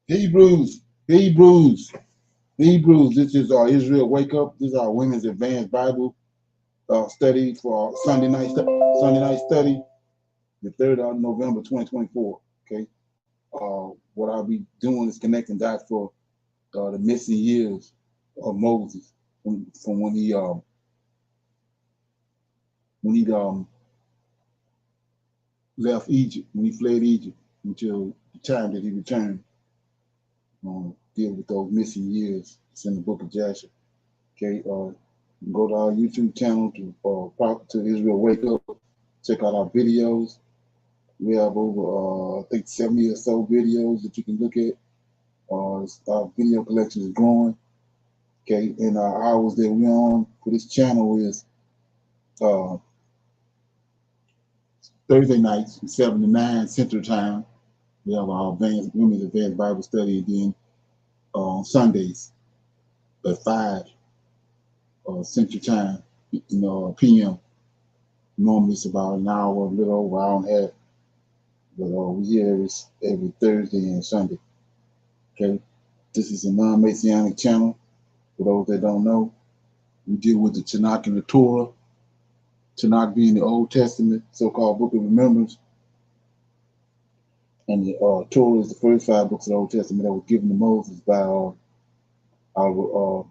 Hebrews, Hebrews, Hebrews. This is our Israel Wake Up. This is our Women's Advanced Bible study for our Sunday night study, the 3rd of November, 2024. Okay. What I'll be doing is connecting dots for the missing years of Moses from when he left Egypt, when he fled Egypt until the time that he returned. Deal with those missing years. It's in the book of Joshua. Okay, go to our YouTube channel to Israel Wake Up. Check out our videos. We have over, I think, 70 or so videos that you can look at. Our video collection is growing. Okay, and our hours that we're on for this channel is Thursday nights from 7 to 9 Central Time. We have our Women's Advanced Bible Study, and then on Sundays at 5 Central Time, PM. Normally it's about an hour, a little over, hour and a half. But we hear every Thursday and Sunday. Okay, this is a non-Messianic channel. For those that don't know, we deal with the Tanakh and the Torah. Tanakh being the Old Testament, so-called Book of Remembrance, and the Torah is the first 5 books of the Old Testament that was given to Moses by our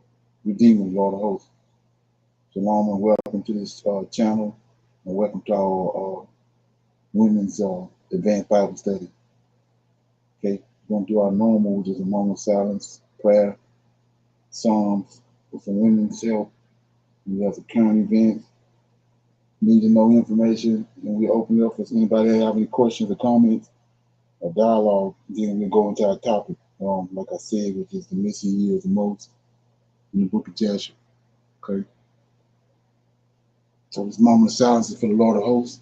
Redeemer, Lord of Hosts. Shalom and welcome to this channel, and welcome to our Women's Advanced Bible Study. Okay, we're going to do our normal, which is a moment of silence, prayer, Psalms, with some women's help. We have the current events, need to know information, and we open it up for anybody that have any questions or comments or dialogue. Then we go into our topic, like I said, which is the missing years of Moses in the book of Joshua. Okay. So this moment of silence is for the Lord of Hosts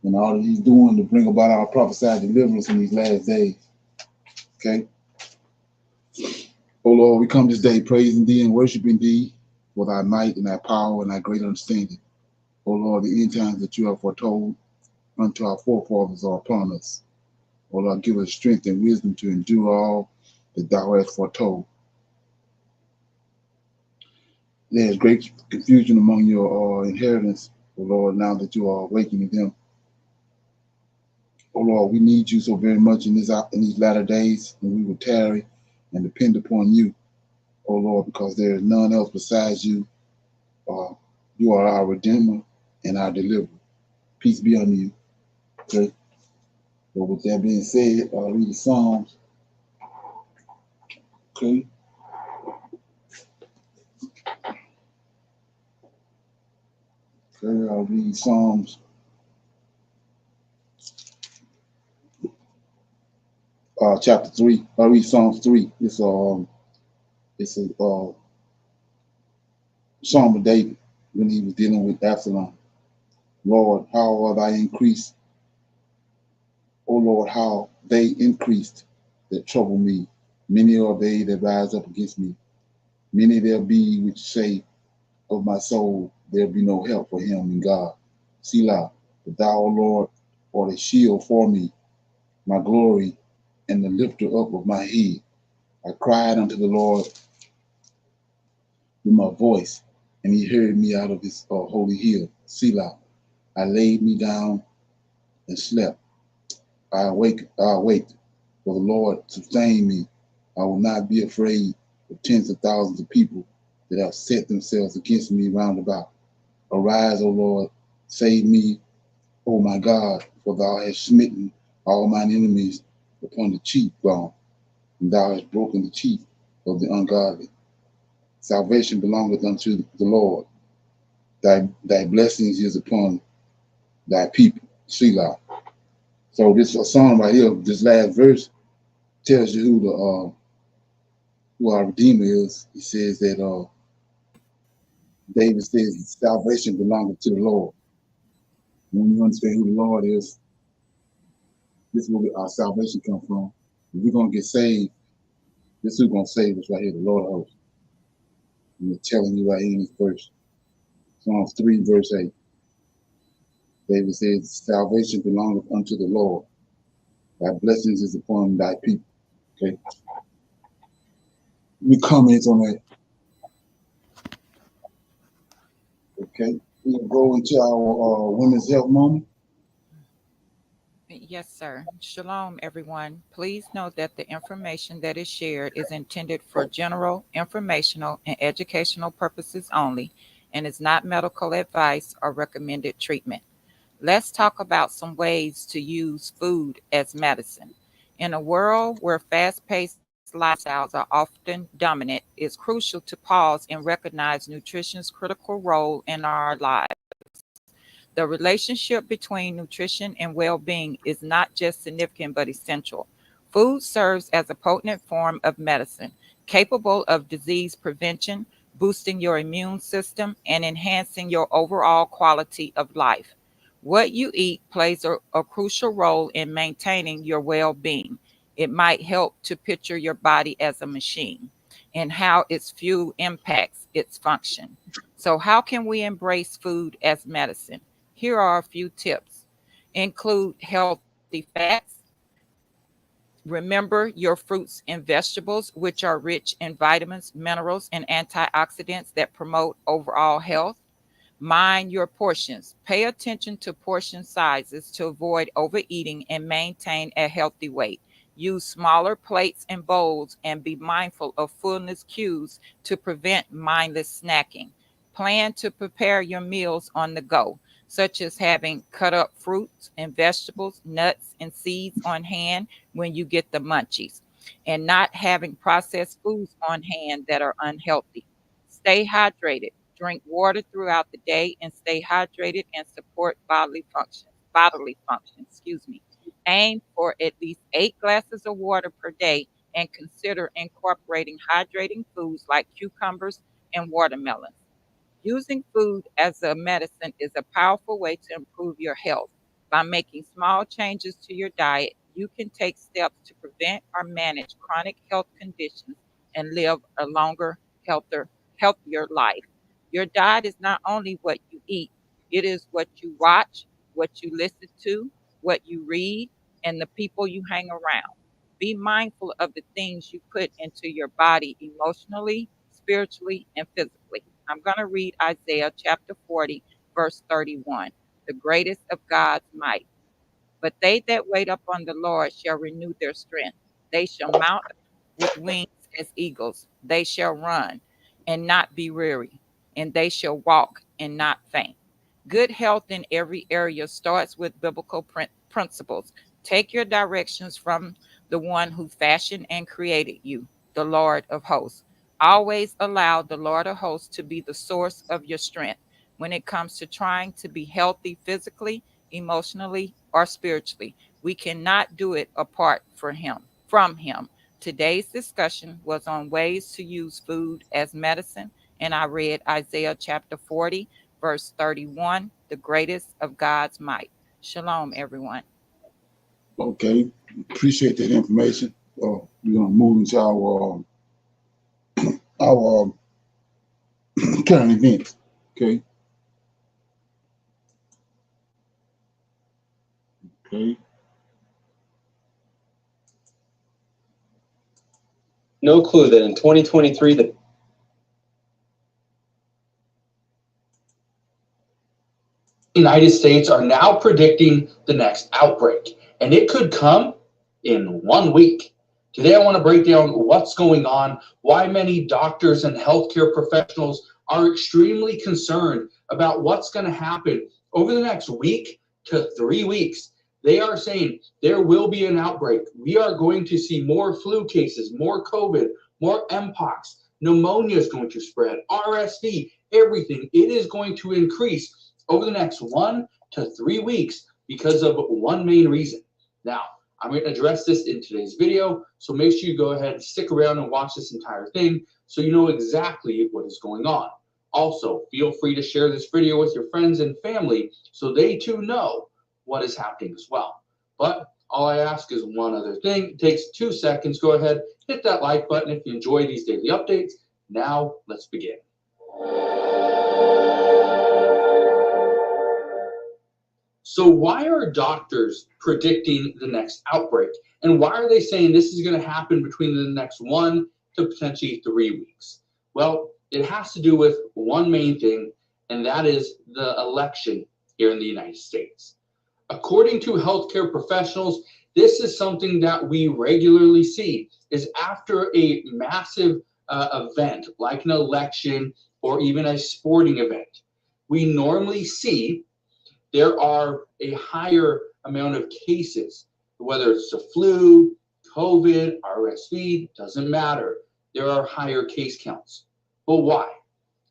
and all that he's doing to bring about our prophesied deliverance in these last days. Okay. Oh Lord, we come this day praising thee and worshiping thee with our might and our power and our great understanding. Oh Lord, the end times that you have foretold unto our forefathers are upon us. Oh Lord, give us strength and wisdom to endure all that thou hast foretold. There is great confusion among your inheritance, oh Lord, now that you are awakening them. Oh Lord, we need you so very much in these latter days, and we will tarry and depend upon you, oh Lord, because there is none else besides you. You are our Redeemer and our Deliverer. Peace be unto you. Okay. So with that being said, I'll read the Psalms. Okay. Okay, I'll read Psalms. Chapter 3. I'll read Psalms 3. It's a Psalm of David when he was dealing with Absalom. Lord, how are thy increased? O Lord, how they increased that trouble me. Many are they that rise up against me. Many there be which say of my soul, there be no help for him in God. Selah, but thou, O Lord, art a shield for me, my glory, and the lifter up of my head. I cried unto the Lord with my voice, and he heard me out of his holy hill. Selah, I laid me down and slept. I awaked, for the Lord sustained me. I will not be afraid of tens of thousands of people that have set themselves against me round about. Arise, O Lord, save me, O my God, for thou hast smitten all mine enemies upon the cheekbone, and thou hast broken the teeth of the ungodly. Salvation belongeth unto the Lord. Thy blessings is upon thy people. Selah. So this song right here, this last verse, tells you who who our Redeemer is, he says that David says salvation belongs to the Lord. When you understand who the Lord is, this is where our salvation comes from. If we're gonna get saved, this is who's gonna save us right here, the Lord of hosts. And we're telling you right here in this verse. Psalms 3, verse 8. David says, salvation belongeth unto the Lord. Thy blessings is upon thy people. Okay. We comment on that. Okay. We'll go into our women's health moment. Yes, sir. Shalom, everyone. Please note that the information that is shared is intended for general, informational, and educational purposes only and is not medical advice or recommended treatment. Let's talk about some ways to use food as medicine. In a world where fast paced lifestyles are often dominant, it's crucial to pause and recognize nutrition's critical role in our lives. The relationship between nutrition and well being is not just significant but essential. Food serves as a potent form of medicine, capable of disease prevention, boosting your immune system, and enhancing your overall quality of life. What you eat plays a crucial role in maintaining your well being. It might help to picture your body as a machine and how its fuel impacts its function. So, how can we embrace food as medicine? Here are a few tips. Include healthy fats. Remember your fruits and vegetables, which are rich in vitamins, minerals, and antioxidants that promote overall health. Mind your portions. Pay attention to portion sizes to avoid overeating and maintain a healthy weight. Use smaller plates and bowls and be mindful of fullness cues to prevent mindless snacking. Plan to prepare your meals on the go, such as having cut up fruits and vegetables, nuts, and seeds on hand when you get the munchies, and not having processed foods on hand that are unhealthy. Stay hydrated. Drink water throughout the day and stay hydrated and support bodily function. Excuse me. Aim for at least 8 glasses of water per day and consider incorporating hydrating foods like cucumbers and watermelons. Using food as a medicine is a powerful way to improve your health. By making small changes to your diet, you can take steps to prevent or manage chronic health conditions and live a longer, healthier life. Your diet is not only what you eat, it is what you watch, what you listen to, what you read, and the people you hang around. Be mindful of the things you put into your body emotionally, spiritually, and physically. I'm going to read Isaiah chapter 40, verse 31, the greatest of God's might. But they that wait upon the Lord shall renew their strength. They shall mount with wings as eagles. They shall run and not be weary, and they shall walk and not faint. Good health in every area starts with biblical principles. Take your directions from the one who fashioned and created you, the Lord of hosts. Always allow the Lord of hosts to be the source of your strength when it comes to trying to be healthy physically, emotionally, or spiritually. We cannot do it apart from him. Today's discussion was on ways to use food as medicine, and I read Isaiah chapter 40, verse 31, the greatest of God's might. Shalom, everyone. Okay. Appreciate that information. We're gonna move into our current events. Okay. Okay. No clue that in 2023 the United States are now predicting the next outbreak, and it could come in 1 week. Today, I want to break down what's going on, why many doctors and healthcare professionals are extremely concerned about what's going to happen over the next week to 3 weeks. They are saying there will be an outbreak. We are going to see more flu cases, more COVID, more Mpox. Pneumonia is going to spread, RSV, everything. It is going to increase over the next 1 to 3 weeks because of one main reason. Now, I'm going to address this in today's video, so make sure you go ahead and stick around and watch this entire thing so you know exactly what is going on. Also, feel free to share this video with your friends and family so they too know what is happening as well. But all I ask is one other thing. It takes 2 seconds. Go ahead, hit that like button if you enjoy these daily updates. Now, let's begin. So why are doctors predicting the next outbreak? And why are they saying this is going to happen between the next 1 to potentially 3 weeks? Well, it has to do with one main thing, and that is the election here in the United States. According to healthcare professionals, this is something that we regularly see is after a massive event like an election or even a sporting event. We normally see there are a higher amount of cases, whether it's the flu, COVID, RSV, doesn't matter. There are higher case counts. But why?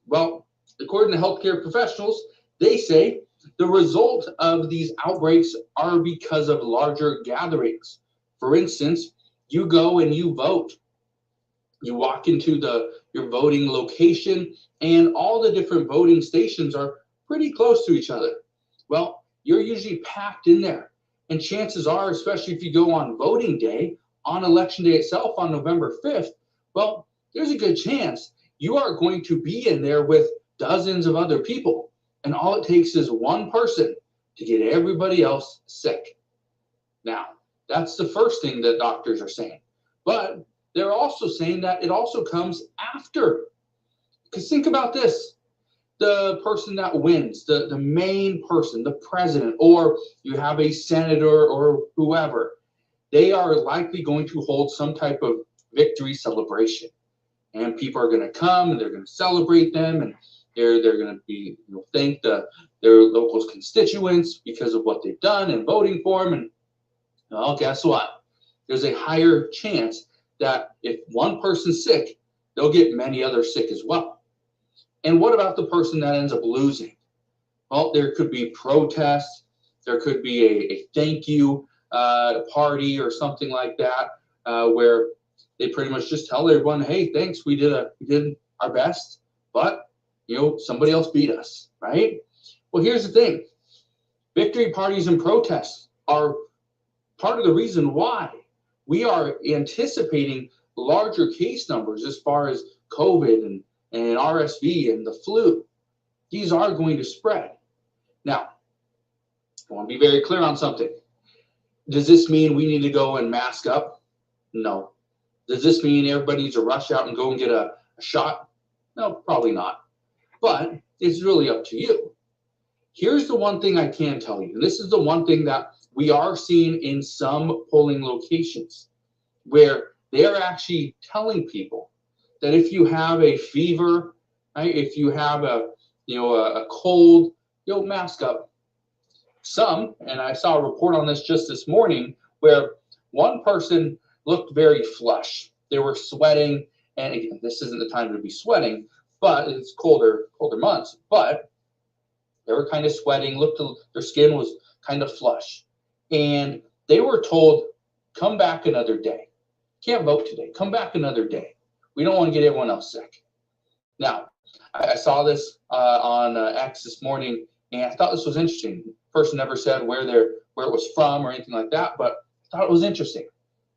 Well, according to healthcare professionals, they say the result of these outbreaks are because of larger gatherings. For instance, you go and you vote. You walk into your voting location, and all the different voting stations are pretty close to each other. Well, you're usually packed in there. And chances are, especially if you go on voting day, on election day itself on November 5th, well, there's a good chance you are going to be in there with dozens of other people. And all it takes is one person to get everybody else sick. Now, that's the first thing that doctors are saying. But they're also saying that it also comes after. Because think about this. The person that wins, the main person, the president, or you have a senator or whoever, they are likely going to hold some type of victory celebration. And people are going to come and they're going to celebrate them, and they're going to be thank their local constituents because of what they've done and voting for them. And well, guess what? There's a higher chance that if one person's sick, they'll get many others sick as well. And what about the person that ends up losing? Well, there could be protests. There could be a thank you party or something like that, where they pretty much just tell everyone, "Hey, thanks, we did our best, but somebody else beat us," right? Well, here's the thing: victory parties and protests are part of the reason why we are anticipating larger case numbers as far as COVID and RSV and the flu. These are going to spread. Now, I want to be very clear on something. Does this mean we need to go and mask up? No. Does this mean everybody needs to rush out and go and get a shot? No, probably not. But it's really up to you. Here's the one thing I can tell you, and this is the one thing that we are seeing in some polling locations, where they're actually telling people that if you have a fever, right, if you have a cold, mask up. Some, and I saw a report on this just this morning, where one person looked very flush. They were sweating, and again, this isn't the time to be sweating, but it's colder months. But they were kind of sweating. Their skin was kind of flush, and they were told, "Come back another day. Can't vote today. Come back another day. We don't want to get everyone else sick." Now, I saw this on X this morning, and I thought this was interesting. The person never said where it was from or anything like that, but I thought it was interesting.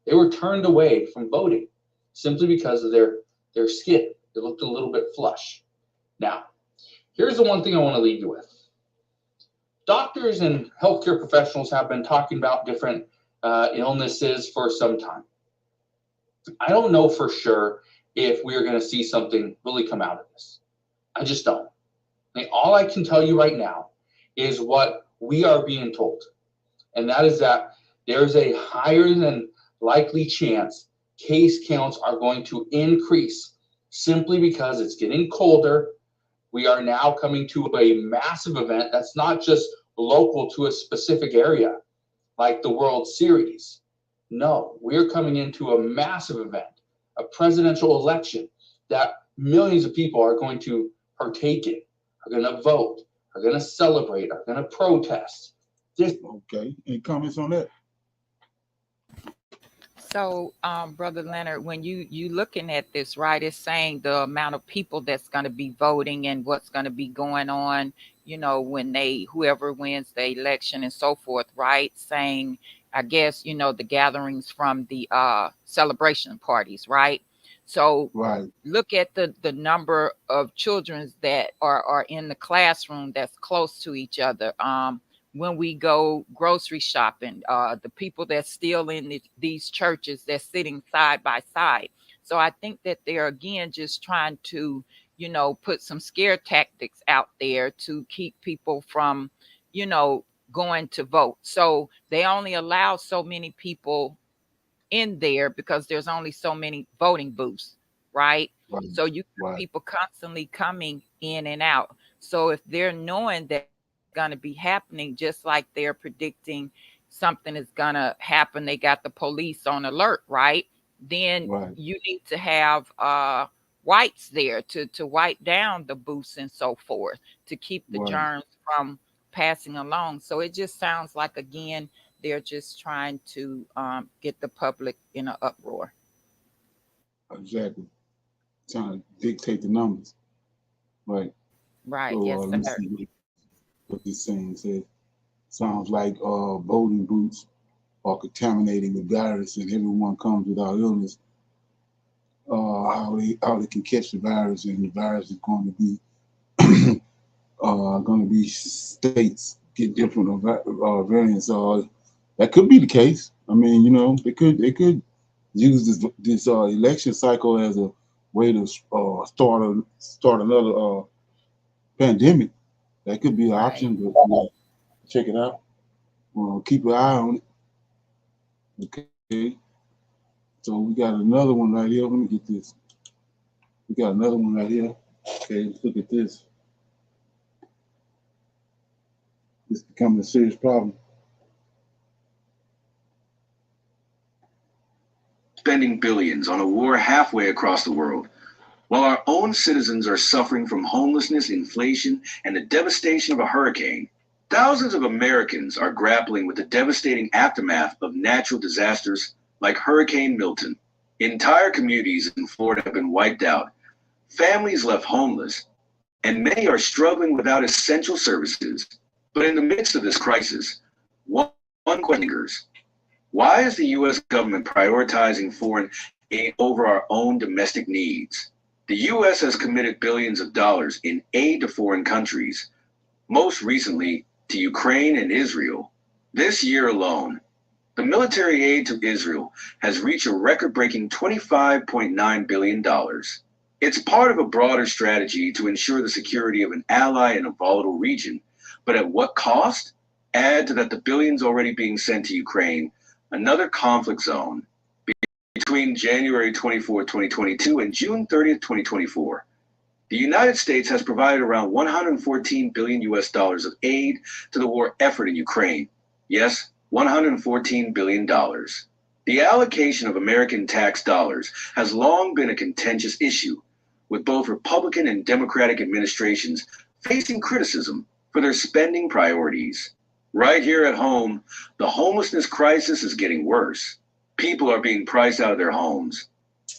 They were turned away from voting simply because of their skin. They looked a little bit flush. Now, here's the one thing I want to leave you with. Doctors and healthcare professionals have been talking about different illnesses for some time. I don't know for sure if we are going to see something really come out of this. I just don't. I mean, all I can tell you right now is what we are being told, and that is that there's a higher than likely chance case counts are going to increase simply because it's getting colder. We are now coming to a massive event that's not just local to a specific area like the World Series. No, we're coming into a massive event, a presidential election that millions of people are going to partake in, are going to vote, are going to celebrate, are going to protest. Okay, any comments on that? So, Brother Leonard, when you looking at this, right, it's saying the amount of people that's going to be voting and what's going to be going on, when whoever wins the election and so forth, right? Saying, I guess, the gatherings from the celebration parties, right? So Right. look at the number of children that are in the classroom that's close to each other. When we go grocery shopping, the people that's still in these churches that's sitting side by side. So I think that they're again just trying to, put some scare tactics out there to keep people from, you know, going to vote. So they only allow so many people in there because there's only so many voting booths, right? Right. So you have Right. people constantly coming in and out. So if they're knowing that going to be happening, just like they're predicting something is going to happen, they got the police on alert, right? Then Right. you need to have whites there to wipe down the booths and so forth to keep the Right. germs from passing along. So it just sounds like again they're just trying to get the public in an uproar. Exactly. Trying to dictate the numbers. Right. Right. So Yes, let's sir. see what this saying says. Sounds like voting booths are contaminating with virus and everyone comes without illness. How they can catch the virus, and the virus is going to be states get different variants. That could be the case. I mean, they could use this election cycle as a way to start another pandemic. That could be an Right. option, but check it out. Keep an eye on it. Okay. So we got another one right here. Let me get this. We got another one right here. Okay, let's look at this. This is becoming a serious problem. Spending billions on a war halfway across the world, while our own citizens are suffering from homelessness, inflation, and the devastation of a hurricane. Thousands of Americans are grappling with the devastating aftermath of natural disasters like Hurricane Milton. Entire communities in Florida have been wiped out, families left homeless, and many are struggling without essential services. But in the midst of this crisis, one question lingers. Why is the U.S. government prioritizing foreign aid over our own domestic needs? The U.S. has committed billions of dollars in aid to foreign countries, most recently to Ukraine and Israel. This year alone, the military aid to Israel has reached a record-breaking $25.9 billion. It's part of a broader strategy to ensure the security of an ally in a volatile region. But at what cost? Add to that the billions already being sent to Ukraine, another conflict zone. Between January 24, 2022 and June 30th, 2024, the United States has provided around 114 billion US dollars of aid to the war effort in Ukraine. Yes, $114 billion. The allocation of American tax dollars has long been a contentious issue, with both Republican and Democratic administrations facing criticism for their spending priorities. Right here at home, the homelessness crisis is getting worse. People are being priced out of their homes.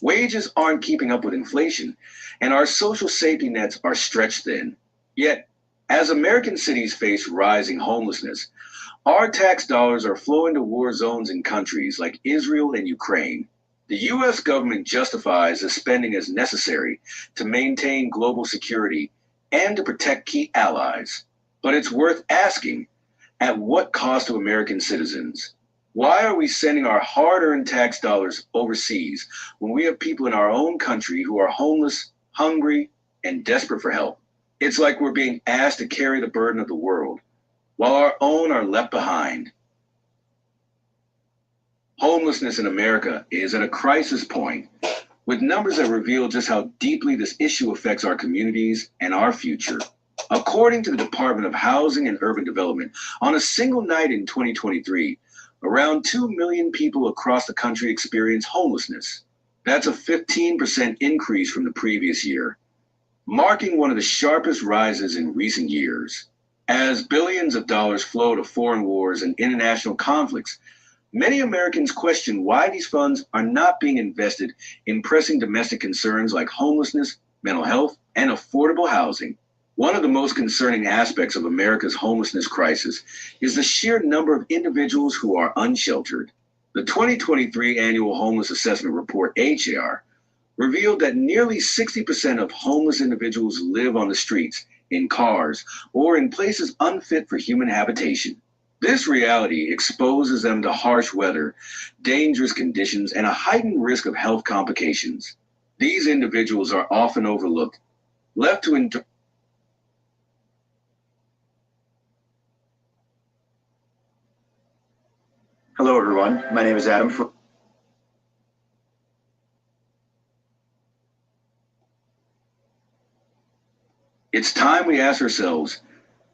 Wages aren't keeping up with inflation, and our social safety nets are stretched thin. Yet, as American cities face rising homelessness, our tax dollars are flowing to war zones in countries like Israel and Ukraine. The U.S. government justifies the spending as necessary to maintain global security and to protect key allies. But it's worth asking, at what cost to American citizens? Why are we sending our hard-earned tax dollars overseas when we have people in our own country who are homeless, hungry, and desperate for help? It's like we're being asked to carry the burden of the world, while our own are left behind. Homelessness in America is at a crisis point, with numbers that reveal just how deeply this issue affects our communities and our future. According to the Department of Housing and Urban Development, on a single night in 2023, around 2 million people across the country experience homelessness. That's a 15% increase from the previous year, marking one of the sharpest rises in recent years. As billions of dollars flow to foreign wars and international conflicts, Many Americans question why these funds are not being invested in pressing domestic concerns like homelessness, mental health, and affordable housing. One of the most concerning aspects of America's homelessness crisis is the sheer number of individuals who are unsheltered. The 2023 Annual Homeless Assessment Report, HAR, revealed that nearly 60% of homeless individuals live on the streets, in cars, or in places unfit for human habitation. This reality exposes them to harsh weather, dangerous conditions, and a heightened risk of health complications. These individuals are often overlooked, left to endure. Hello, everyone. My name is Adam. It's time we ask ourselves,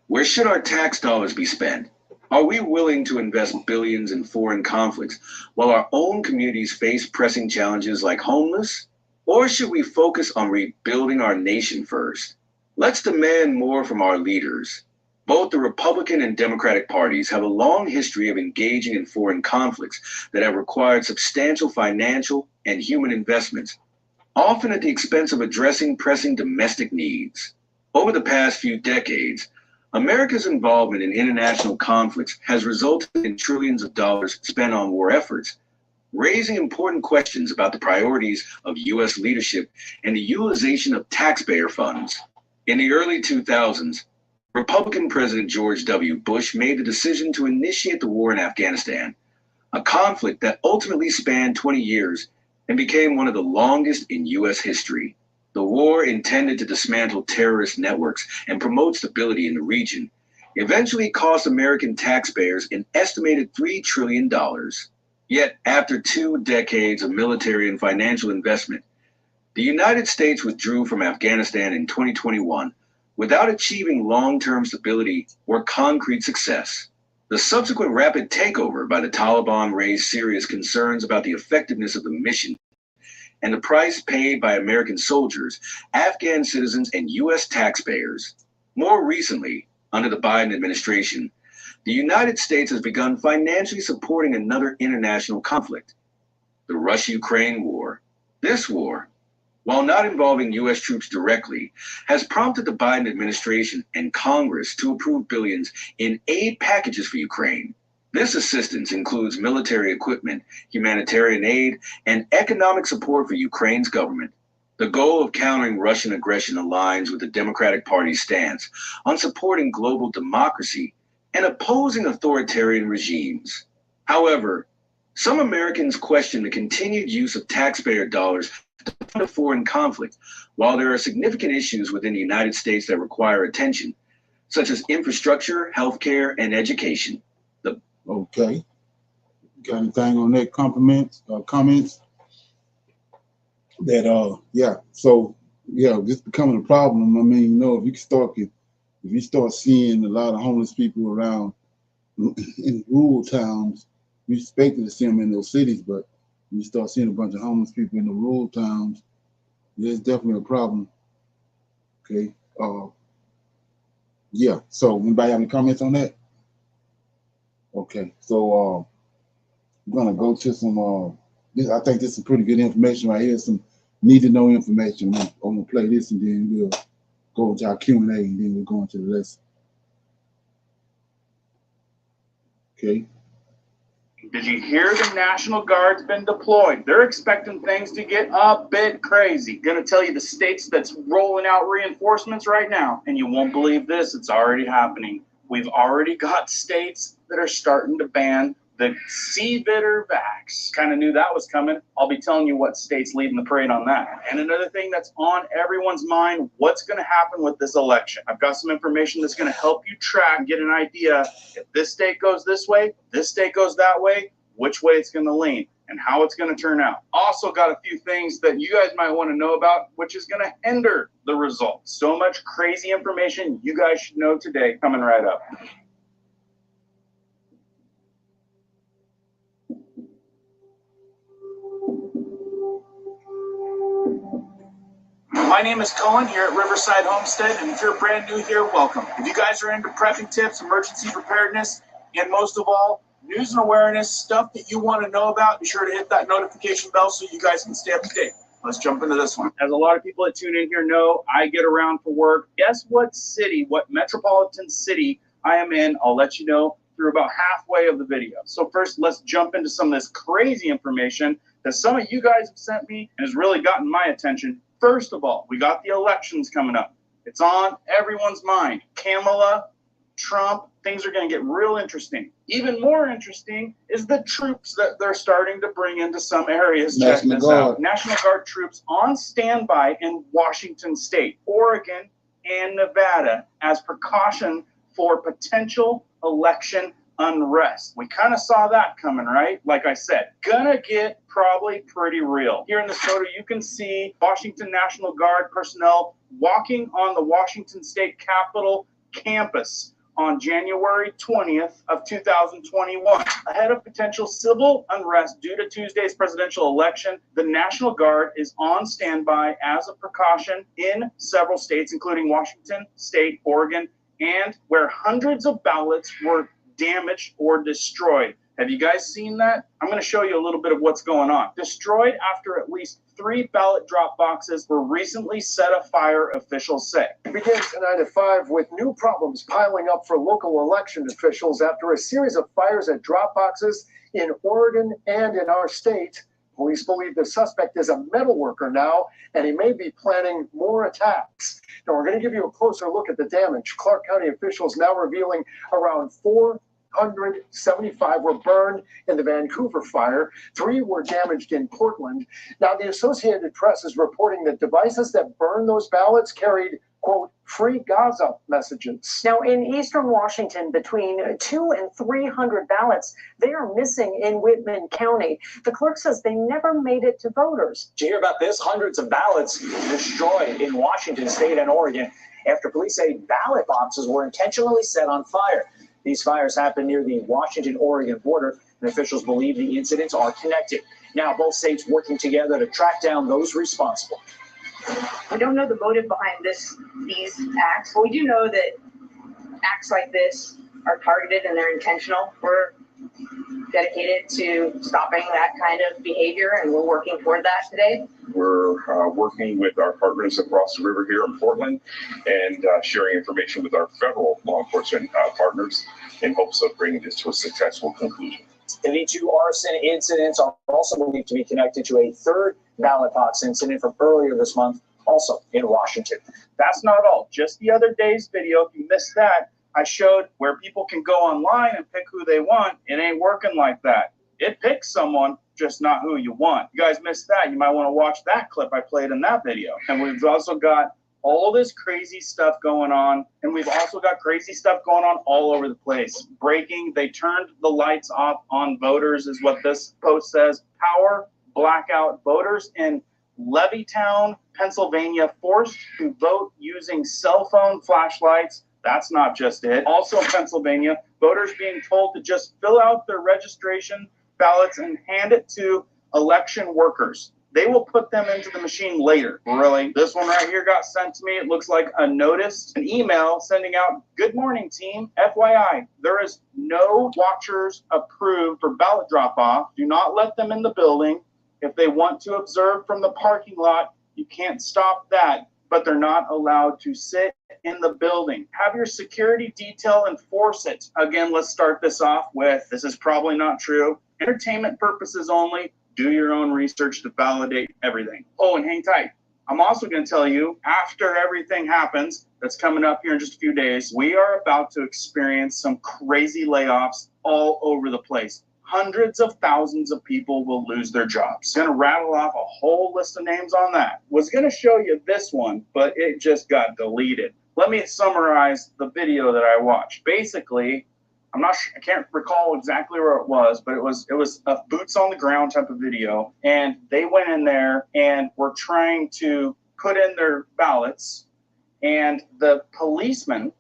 where should our tax dollars be spent? Are we willing to invest billions in foreign conflicts while our own communities face pressing challenges like homeless? Or should we focus on rebuilding our nation first? Let's demand more from our leaders. Both the Republican and Democratic parties have a long history of engaging in foreign conflicts that have required substantial financial and human investments, often at the expense of addressing pressing domestic needs. Over the past few decades, America's involvement in international conflicts has resulted in trillions of dollars spent on war efforts, raising important questions about the priorities of U.S. leadership and the utilization of taxpayer funds. In the early 2000s, Republican President George W. Bush made the decision to initiate the war in Afghanistan, a conflict that ultimately spanned 20 years and became one of the longest in U.S. history. The war, intended to dismantle terrorist networks and promote stability in the region, eventually cost American taxpayers an estimated $3 trillion. Yet, after 2 decades of military and financial investment, the United States withdrew from Afghanistan in 2021 without achieving long-term stability or concrete success. The subsequent rapid takeover by the Taliban raised serious concerns about the effectiveness of the mission and the price paid by American soldiers, Afghan citizens, and U.S. taxpayers. More recently, under the Biden administration, the United States has begun financially supporting another international conflict, the Russia-Ukraine war. This war, while not involving U.S. troops directly, has prompted the Biden administration and Congress to approve billions in aid packages for Ukraine. This assistance includes military equipment, humanitarian aid, and economic support for Ukraine's government. The goal of countering Russian aggression aligns with the Democratic Party's stance on supporting global democracy and opposing authoritarian regimes. However, some Americans question the continued use of taxpayer dollars to fund a foreign conflict, while there are significant issues within the United States that require attention, such as infrastructure, healthcare, and education. Okay. Got anything on that comments? That so this becoming a problem. I mean, if you start seeing a lot of homeless people around in rural towns, you expected to see them in those cities, but when you start seeing a bunch of homeless people in the rural towns, there's definitely a problem. Okay. So anybody have any comments on that? Okay, so I'm gonna go to some. I think this is some pretty good information right here. Some need to know information. I'm gonna play this and then we'll go into our Q&A and then we'll go into the lesson. Okay. Did you hear the National Guard's been deployed? They're expecting things to get a bit crazy. Gonna tell you the states that's rolling out reinforcements right now, and you won't believe this, it's already happening. We've already got states that are starting to ban the CVID or vax. Kind of knew that was coming. I'll be telling you what state's leading the parade on that. And another thing that's on everyone's mind, what's going to happen with this election. I've got some information that's going to help you track and get an idea if this state goes this way, this state goes that way, which way it's going to lean and how it's going to turn out. Also got a few things that you guys might want to know about, which is going to hinder the results. So much crazy information you guys should know today coming right up. My name is Cohen here at Riverside Homestead, and if you're brand new here, welcome. If you guys are into prepping tips, emergency preparedness, and most of all, news and awareness, stuff that you want to know about. Be sure to hit that notification bell so you guys can stay up to date. Let's jump into this one. As a lot of people that tune in here know, I get around for work. Guess what city, what metropolitan city I am in? I'll let you know through about halfway of the video. So first, let's jump into some of this crazy information that some of you guys have sent me and has really gotten my attention. First of all, we got the elections coming up. It's on everyone's mind. Kamala, Trump, things are going to get real interesting. Even more interesting is the troops that they're starting to bring into some areas. Check this out. National Guard troops on standby in Washington State, Oregon, and Nevada as precaution for potential election unrest. We kind of saw that coming, right? Like I said, gonna get probably pretty real. Here in this photo, you can see Washington National Guard personnel walking on the Washington State Capitol campus on January 20th of 2021. Ahead of potential civil unrest due to Tuesday's presidential election, the National Guard is on standby as a precaution in several states, including Washington State, Oregon, and where hundreds of ballots were damaged or destroyed. Have you guys seen that? I'm going to show you a little bit of what's going on. Destroyed after at least 3 ballot drop boxes were recently set afire, officials say. It begins tonight at 5 with new problems piling up for local election officials after a series of fires at drop boxes in Oregon and in our state. Police believe the suspect is a metal worker now, and he may be planning more attacks. Now, we're going to give you a closer look at the damage. Clark County officials now revealing around 475 were burned in the Vancouver fire. 3 were damaged in Portland. Now, the Associated Press is reporting that devices that burned those ballots carried, quote, free Gaza messages. Now, in eastern Washington, between 200 and 300 ballots, they are missing in Whitman County. The clerk says they never made it to voters. Did you hear about this? Hundreds of ballots destroyed in Washington State and Oregon after police say ballot boxes were intentionally set on fire. These fires happened near the Washington-Oregon border, and officials believe the incidents are connected. Now, both states working together to track down those responsible. We don't know the motive behind these acts, but we do know that acts like this are targeted and they're intentional. We're dedicated to stopping that kind of behavior, and we're working toward that today. We're working with our partners across the river here in Portland and sharing information with our federal law enforcement partners in hopes of bringing this to a successful conclusion. The 2 arson incidents are also believed to be connected to a third ballot box incident from earlier this month, also in Washington. That's not all. Just the other day's video, if you missed that, I showed where people can go online and pick who they want. It ain't working like that. It picks someone, just not who you want. You guys missed that. You might want to watch that clip I played in that video. And we've also got all this crazy stuff going on, and we've also got crazy stuff going on all over the place. Breaking, they turned the lights off on voters is what this post says. Power blackout. Voters in Levittown, Pennsylvania forced to vote using cell phone flashlights. That's not just it. Also in Pennsylvania, voters being told to just fill out their registration ballots and hand it to election workers. They will put them into the machine later. Really? This one right here got sent to me. It looks like a notice, an email sending out, "Good morning, team. FYI, there is no watchers approved for ballot drop-off. Do not let them in the building. If they want to observe from the parking lot, you can't stop that, but they're not allowed to sit in the building. Have your security detail enforce it." Again, let's start this off with, this is probably not true. Entertainment purposes only. Do your own research to validate everything. Oh, and hang tight. I'm also going to tell you, after everything happens, that's coming up here in just a few days, we are about to experience some crazy layoffs all over the place. Hundreds of thousands of people will lose their jobs. Going to rattle off a whole list of names on that. Was going to show you this one, but it just got deleted. Let me summarize the video that I watched. Basically, I'm not sure, I can't recall exactly where it was, but it was a boots on the ground type of video. And they went in there and were trying to put in their ballots. And the policemen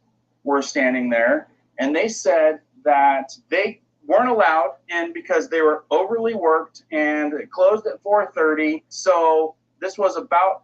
were standing there and they said that they weren't allowed in because they were overly worked and it closed at 4:30. So this was about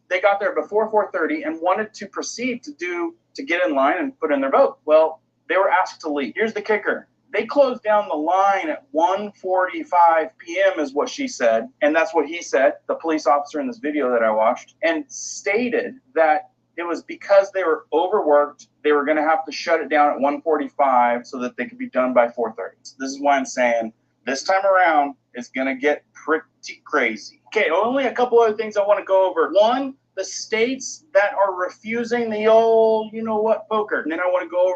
they got there before 4:30 and wanted to proceed to get in line and put in their vote. Well, they were asked to leave. Here's the kicker. They closed down the line at 1:45 p.m. is what she said. And that's what he said, the police officer in this video that I watched, and stated that it was because they were overworked. They were going to have to shut it down at 1:45 so that they could be done by 4:30. So this is why I'm saying this time around is going to get pretty crazy. Okay, only a couple other things I want to go over. One, the states that are refusing the old, you know what, poker. And then I want to go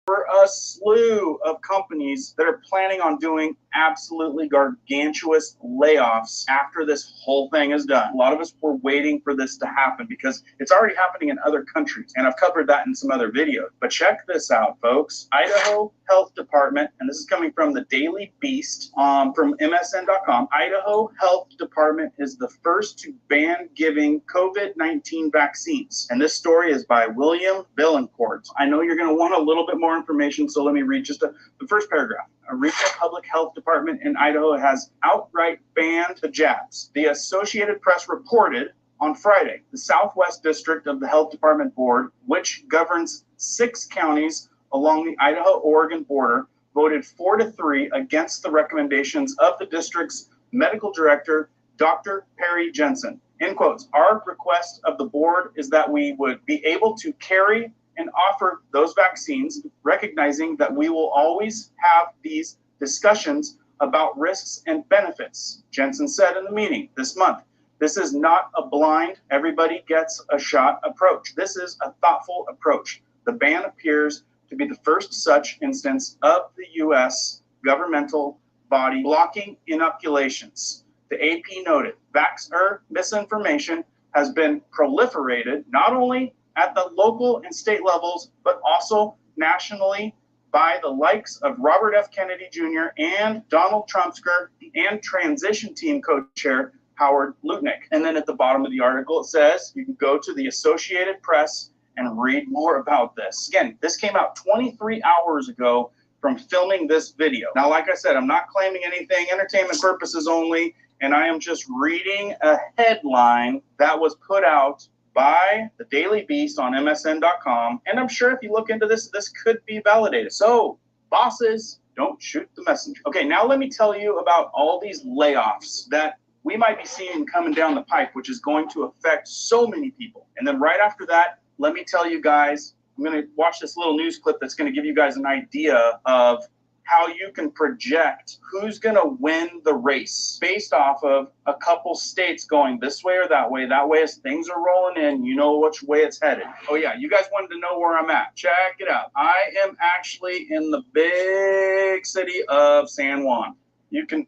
over a slew of companies that are planning on doing absolutely gargantuous layoffs after this whole thing is done. A lot of us were waiting for this to happen because it's already happening in other countries, and I've covered that in some other videos. But check this out, folks. Idaho Health Department, and this is coming from the Daily Beast from MSN.com. Idaho Health Department is the first to ban giving COVID-19 vaccines. And this story is by William Billencourt. I know you're going to want a little bit more information, so let me read just the first paragraph. A regional public health department in Idaho has outright banned the jabs. The Associated Press reported on Friday the Southwest District of the Health Department Board, which governs 6 counties along the Idaho-Oregon border, voted 4-3 against the recommendations of the district's medical director, Dr. Perry Jensen. In quotes, our request of the board is that we would be able to carry and offer those vaccines, recognizing that we will always have these discussions about risks and benefits, Jensen said in the meeting this month. This is not a blind, everybody gets a shot approach. This is a thoughtful approach. The ban appears to be the first such instance of the U.S. governmental body blocking inoculations. The AP noted, vaxxer misinformation has been proliferated not only at the local and state levels, but also nationally by the likes of Robert F. Kennedy Jr. and Donald Trumpsker and transition team co-chair Howard Lutnick. And then at the bottom of the article, it says you can go to the Associated Press and read more about this. Again, this came out 23 hours ago from filming this video. Now, like I said, I'm not claiming anything, entertainment purposes only, and I am just reading a headline that was put out by the Daily Beast on MSN.com. And I'm sure if you look into this, this could be validated. So, bosses, don't shoot the messenger. Okay, now let me tell you about all these layoffs that we might be seeing coming down the pipe, which is going to affect so many people. And then right after that, let me tell you guys, I'm going to watch this little news clip that's going to give you guys an idea of how you can project who's going to win the race based off of a couple states going this way or that way. That way, as things are rolling in, you know which way it's headed. Oh yeah, you guys wanted to know where I'm at. Check it out. I am actually in the big city of San Juan. You can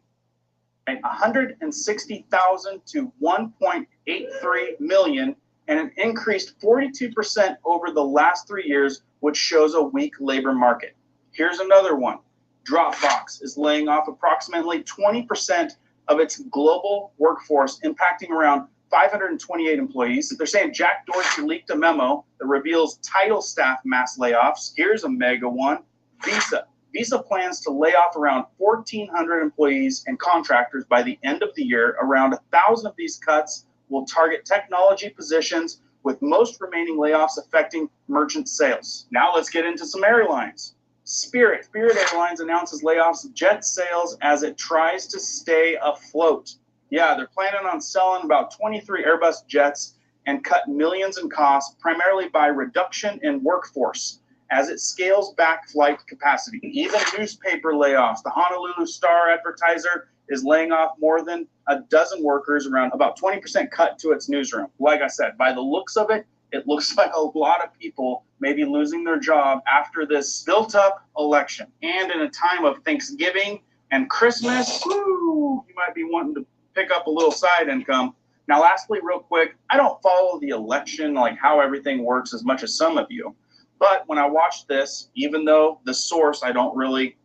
make 160,000 to 1.83 million, and an increased 42% over the last 3 years, which shows a weak labor market. Here's another one. Dropbox is laying off approximately 20% of its global workforce, impacting around 528 employees. They're saying Jack Dorsey leaked a memo that reveals title staff mass layoffs. Here's a mega one. Visa. Visa plans to lay off around 1,400 employees and contractors by the end of the year. Around 1,000 of these cuts will target technology positions, with most remaining layoffs affecting merchant sales. Now let's get into some airlines. Spirit Airlines announces layoffs of jet sales as it tries to stay afloat. Yeah, they're planning on selling about 23 Airbus jets and cut millions in costs, primarily by reduction in workforce as it scales back flight capacity. Even newspaper layoffs. The Honolulu Star-Advertiser is laying off more than a dozen workers, around about 20% cut to its newsroom. Like I said, by the looks of it, it looks like a lot of people may be losing their job after this built-up election. And in a time of Thanksgiving and Christmas, woo, you might be wanting to pick up a little side income. Now, lastly, real quick, I don't follow the election, like how everything works, as much as some of you. But when I watched this, even though the source I don't really,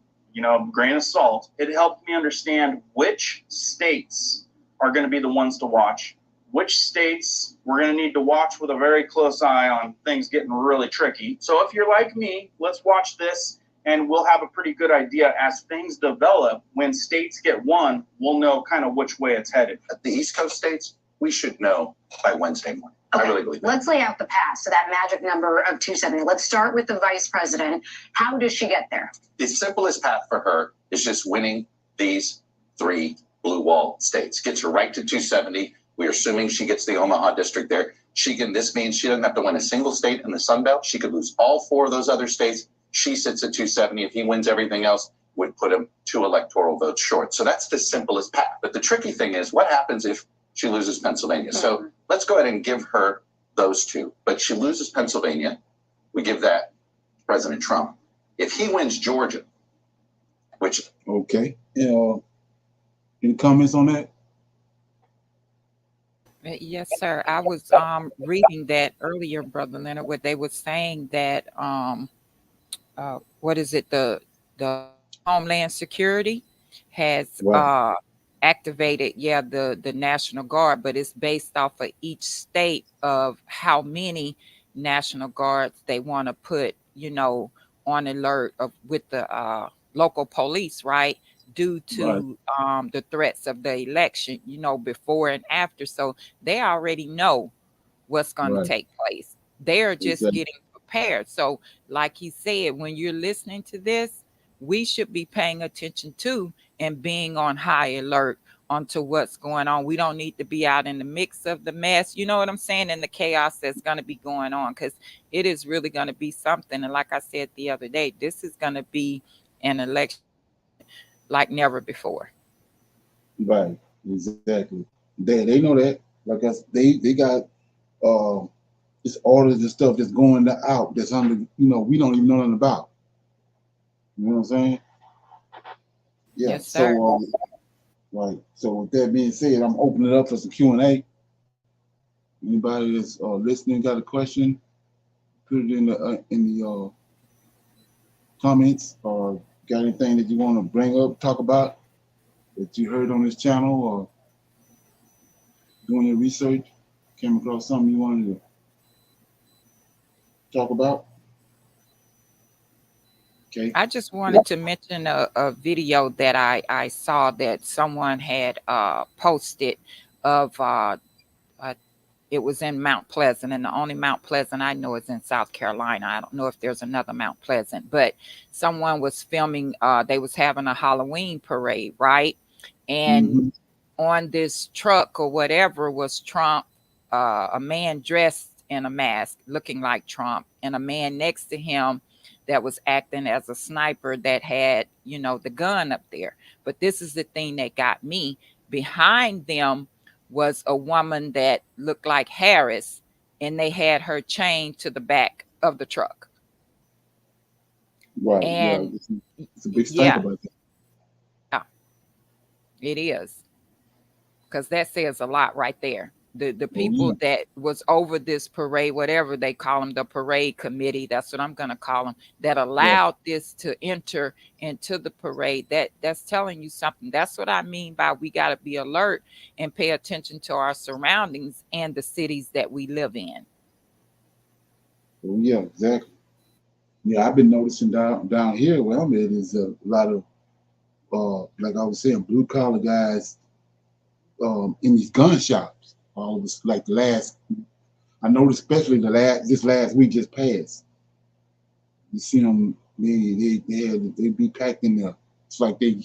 grain of salt, it helped me understand which states are going to be the ones to watch, which states we're going to need to watch with a very close eye on things getting really tricky. So if you're like me, let's watch this, and we'll have a pretty good idea as things develop. When states get one, we'll know kind of which way it's headed. At the East Coast states, we should know by Wednesday morning. Okay, I really believe that. let's lay out the path. So that magic number of 270. Let's start with the vice president. How does she get there? The simplest path for her is just winning these 3 blue wall states. Gets her right to 270. We're assuming she gets the Omaha district there. This means she doesn't have to win a single state in the Sun Belt. She could lose all 4 of those other states. She sits at 270. If he wins everything else, would put him 2 electoral votes short. So that's the simplest path. But the tricky thing is, what happens if she loses Pennsylvania? So let's go ahead and give her those 2. But she loses Pennsylvania. We give that to President Trump. If he wins Georgia, which... Okay. Any comments on that? Yes, sir. I was reading that earlier, Brother Leonard, where they were saying that what is it? The Homeland Security has activated, the National Guard, but it's based off of each state of how many National Guards they want to put, on alert with the local police, right? Due to the threats of the election, before and after. So they already know what's going to take place. They're just getting prepared. So like he said, when you're listening to this, we should be paying attention to and being on high alert onto what's going on. We don't need to be out in the mix of the mess, you know what I'm saying, and the chaos that's going to be going on, because it is really going to be something. And like I said the other day, this is going to be an election like never before. Right, exactly. They know that. Like I said, they got this orders and stuff that's going out that's under, we don't even know nothing about. You know what I'm saying? Yeah. Yes, sir. So right. So with that being said, I'm opening it up for some Q&A. Anybody that's listening got a question, put it in the comments, or got anything that you want to bring up, talk about that you heard on this channel, or doing your research, came across something you wanted to talk about. Okay. I just wanted to mention a video that I saw that someone had posted of it was in Mount Pleasant, and the only Mount Pleasant I know is in South Carolina. I don't know if there's another Mount Pleasant, but someone was filming, they was having a Halloween parade, right? And on this truck or whatever was Trump, a man dressed in a mask looking like Trump, and a man next to him that was acting as a sniper that had, the gun up there. But this is the thing that got me. Behind them was a woman that looked like Harris, and they had her chained to the back of the truck. Right. And it's a big stink about that. Yeah, it is. Because that says a lot right there. The people that was over this parade, whatever they call them, the parade committee, that's what I'm going to call them, that allowed this to enter into the parade, that's telling you something. That's what I mean by we got to be alert and pay attention to our surroundings and the cities that we live in. Oh, yeah, exactly. Yeah, I've been noticing down here where I'm at is a lot of, like I was saying, blue collar guys in these gun shops. All of this, like I noticed especially this last week just passed. You see them, they be packed in there. It's like they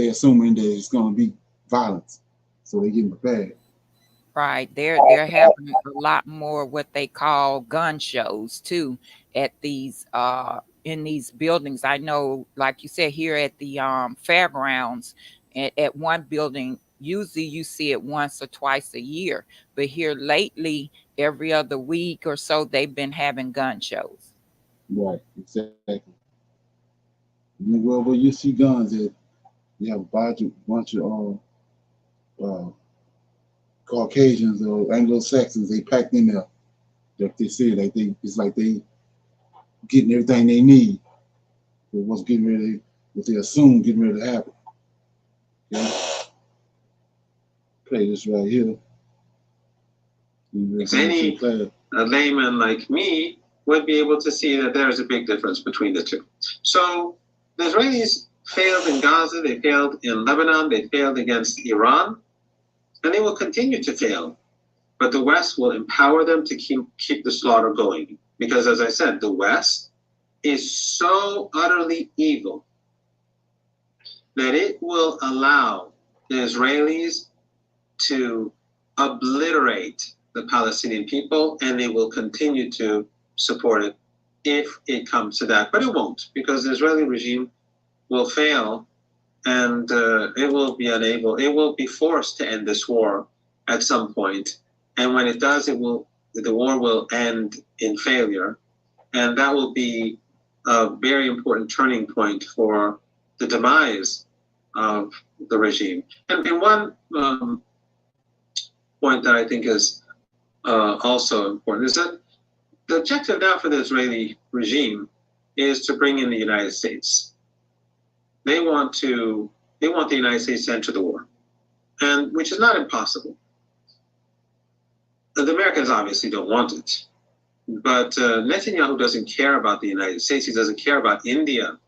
assuming that it's going to be violence, so they getting prepared. Right, they're having a lot more what they call gun shows too at these in these buildings. I know, like you said, here at the fairgrounds, at one building. Usually you see it once or twice a year, but here lately, every other week or so, they've been having gun shows. Right, exactly. Where you see guns, you have a bunch of Caucasians or Anglo-Saxons. They packed in there. Like they said, it's like they getting everything they need. For what they assume getting ready to happen. Okay. Play this right here. Any a layman like me would be able to see that there's a big difference between the two. So the Israelis failed in Gaza, they failed in Lebanon, they failed against Iran, and they will continue to fail. but the West will empower them to keep the slaughter going. Because as I said, the West is so utterly evil that it will allow the Israelis to obliterate the Palestinian people, and they will continue to support it if it comes to that. But it won't, because the Israeli regime will fail, and it will be forced to end this war at some point. And when it does, the war will end in failure. And that will be a very important turning point for the demise of the regime. And one point that I think is also important is that the objective now for the Israeli regime is to bring in the United States. They want the United States to enter the war, and which is not impossible. The Americans obviously don't want it, but Netanyahu doesn't care about the United States. He doesn't care about India.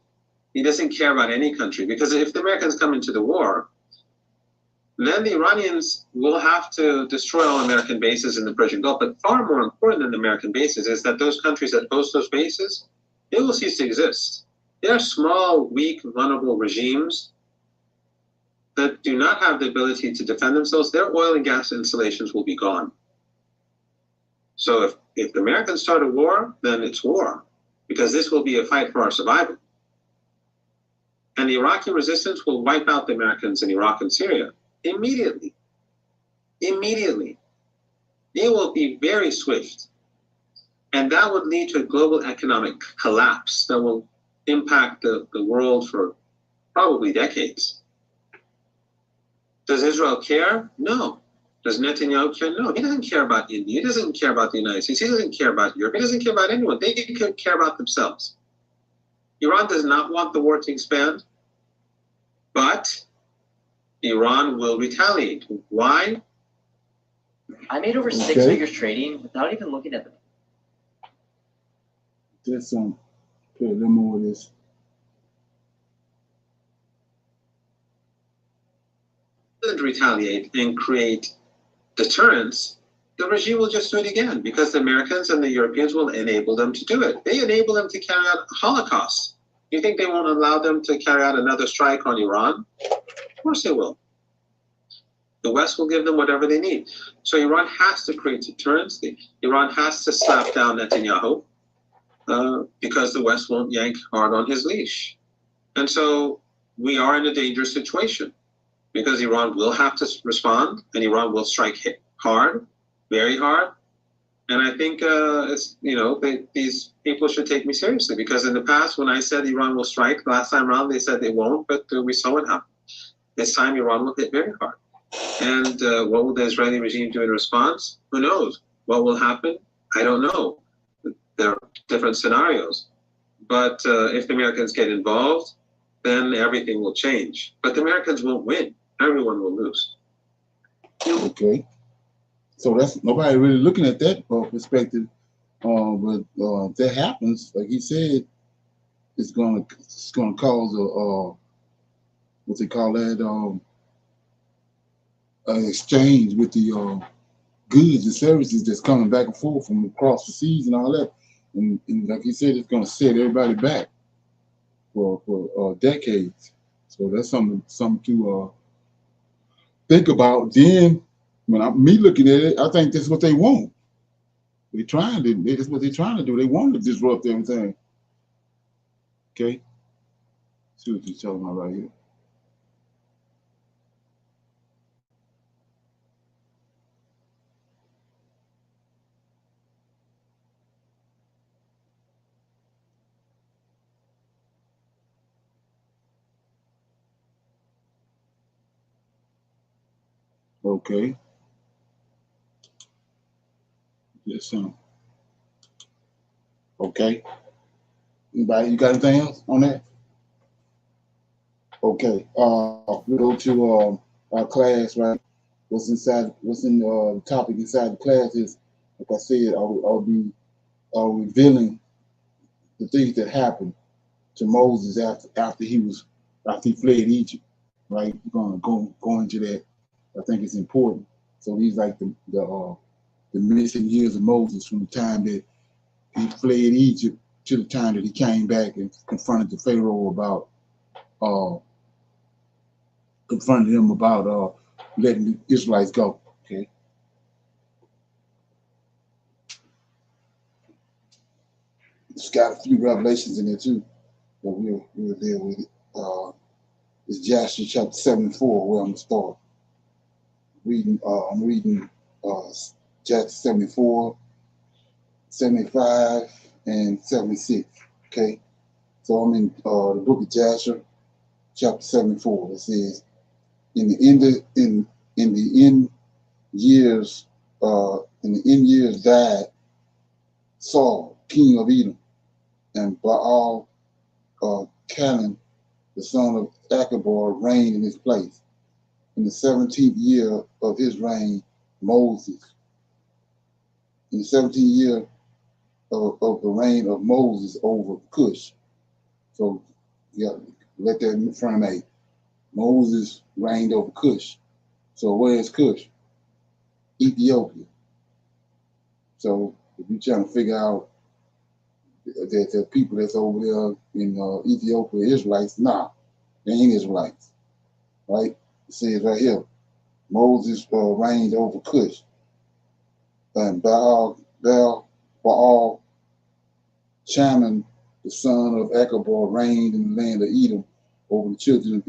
He doesn't care about any country, because if the Americans come into the war, then the Iranians will have to destroy all American bases in the Persian Gulf. But far more important than the American bases is that those countries that host those bases, they will cease to exist. They are small, weak, vulnerable regimes that do not have the ability to defend themselves. Their oil and gas installations will be gone. So if the Americans start a war, then it's war, because this will be a fight for our survival. And the Iraqi resistance will wipe out the Americans in Iraq and Syria immediately. Immediately. It will be very swift. And that would lead to a global economic collapse that will impact the world for probably decades. Does Israel care? No. Does Netanyahu care? No. He doesn't care about India. He doesn't care about the United States. He doesn't care about Europe. He doesn't care about anyone. They care about themselves. Iran does not want the war to expand, but Iran will retaliate. Why? I made over 6 figures trading without even looking at them. There's some, put a little more of this. Doesn't retaliate and create deterrence, the regime will just do it again, because the Americans and the Europeans will enable them to do it. They enable them to carry out Holocaust. You think they won't allow them to carry out another strike on Iran? Of course they will. The West will give them whatever they need. So Iran has to create deterrence. Iran has to slap down Netanyahu because the West won't yank hard on his leash. And so we are in a dangerous situation, because Iran will have to respond, and Iran will strike hard, very hard. And I think these people should take me seriously, because in the past, when I said Iran will strike, last time around they said they won't, but we saw what happened. This time Iran will hit very hard. And what will the Israeli regime do in response? Who knows? What will happen? I don't know. There are different scenarios. But if the Americans get involved, then everything will change. But the Americans won't win. Everyone will lose. Okay. So that's nobody really looking at that perspective. But if that happens, like he said, it's gonna cause a what's it call that? An exchange with the goods and services that's coming back and forth from across the seas and all that. And like he said, it's gonna set everybody back for decades. So that's something to think about. Then, me looking at it, I think that's what they want. That's what they're trying to do. They want to disrupt everything. Okay. See what you're talking about right here. Okay. Yes, okay. Anybody, you got anything else on that? Okay. We go to our class, right? What's in the topic inside the class is, like I said, I'll be revealing the things that happened to Moses after he fled Egypt, right? We're gonna go into that. I think it's important. So he's like the the missing years of Moses from the time that he fled Egypt to the time that he came back and confronted the Pharaoh about letting the Israelites go. Okay. It's got a few revelations in there too, but we'll deal with it. It's Joshua chapter 74 where I'm gonna start. I'm reading chapter 74, 75, and 76. Okay. So I'm in the book of Joshua, chapter 74. It says, in the end years died Saul, king of Edom, and Baal Canaan, the son of Achbor, reigned in his place. In the 17th year of his reign, Moses. In the 17th year of the reign of Moses over Cush. So yeah, let that in front of me. Moses reigned over Cush. So where is Cush? Ethiopia. So if you're trying to figure out that the people that's over there in Ethiopia, Israelites, nah, they ain't Israelites, right? It says right here, Moses reigned over Cush, and Baal Chanan, the son of Achbor, reigned in the land of Edom over the children of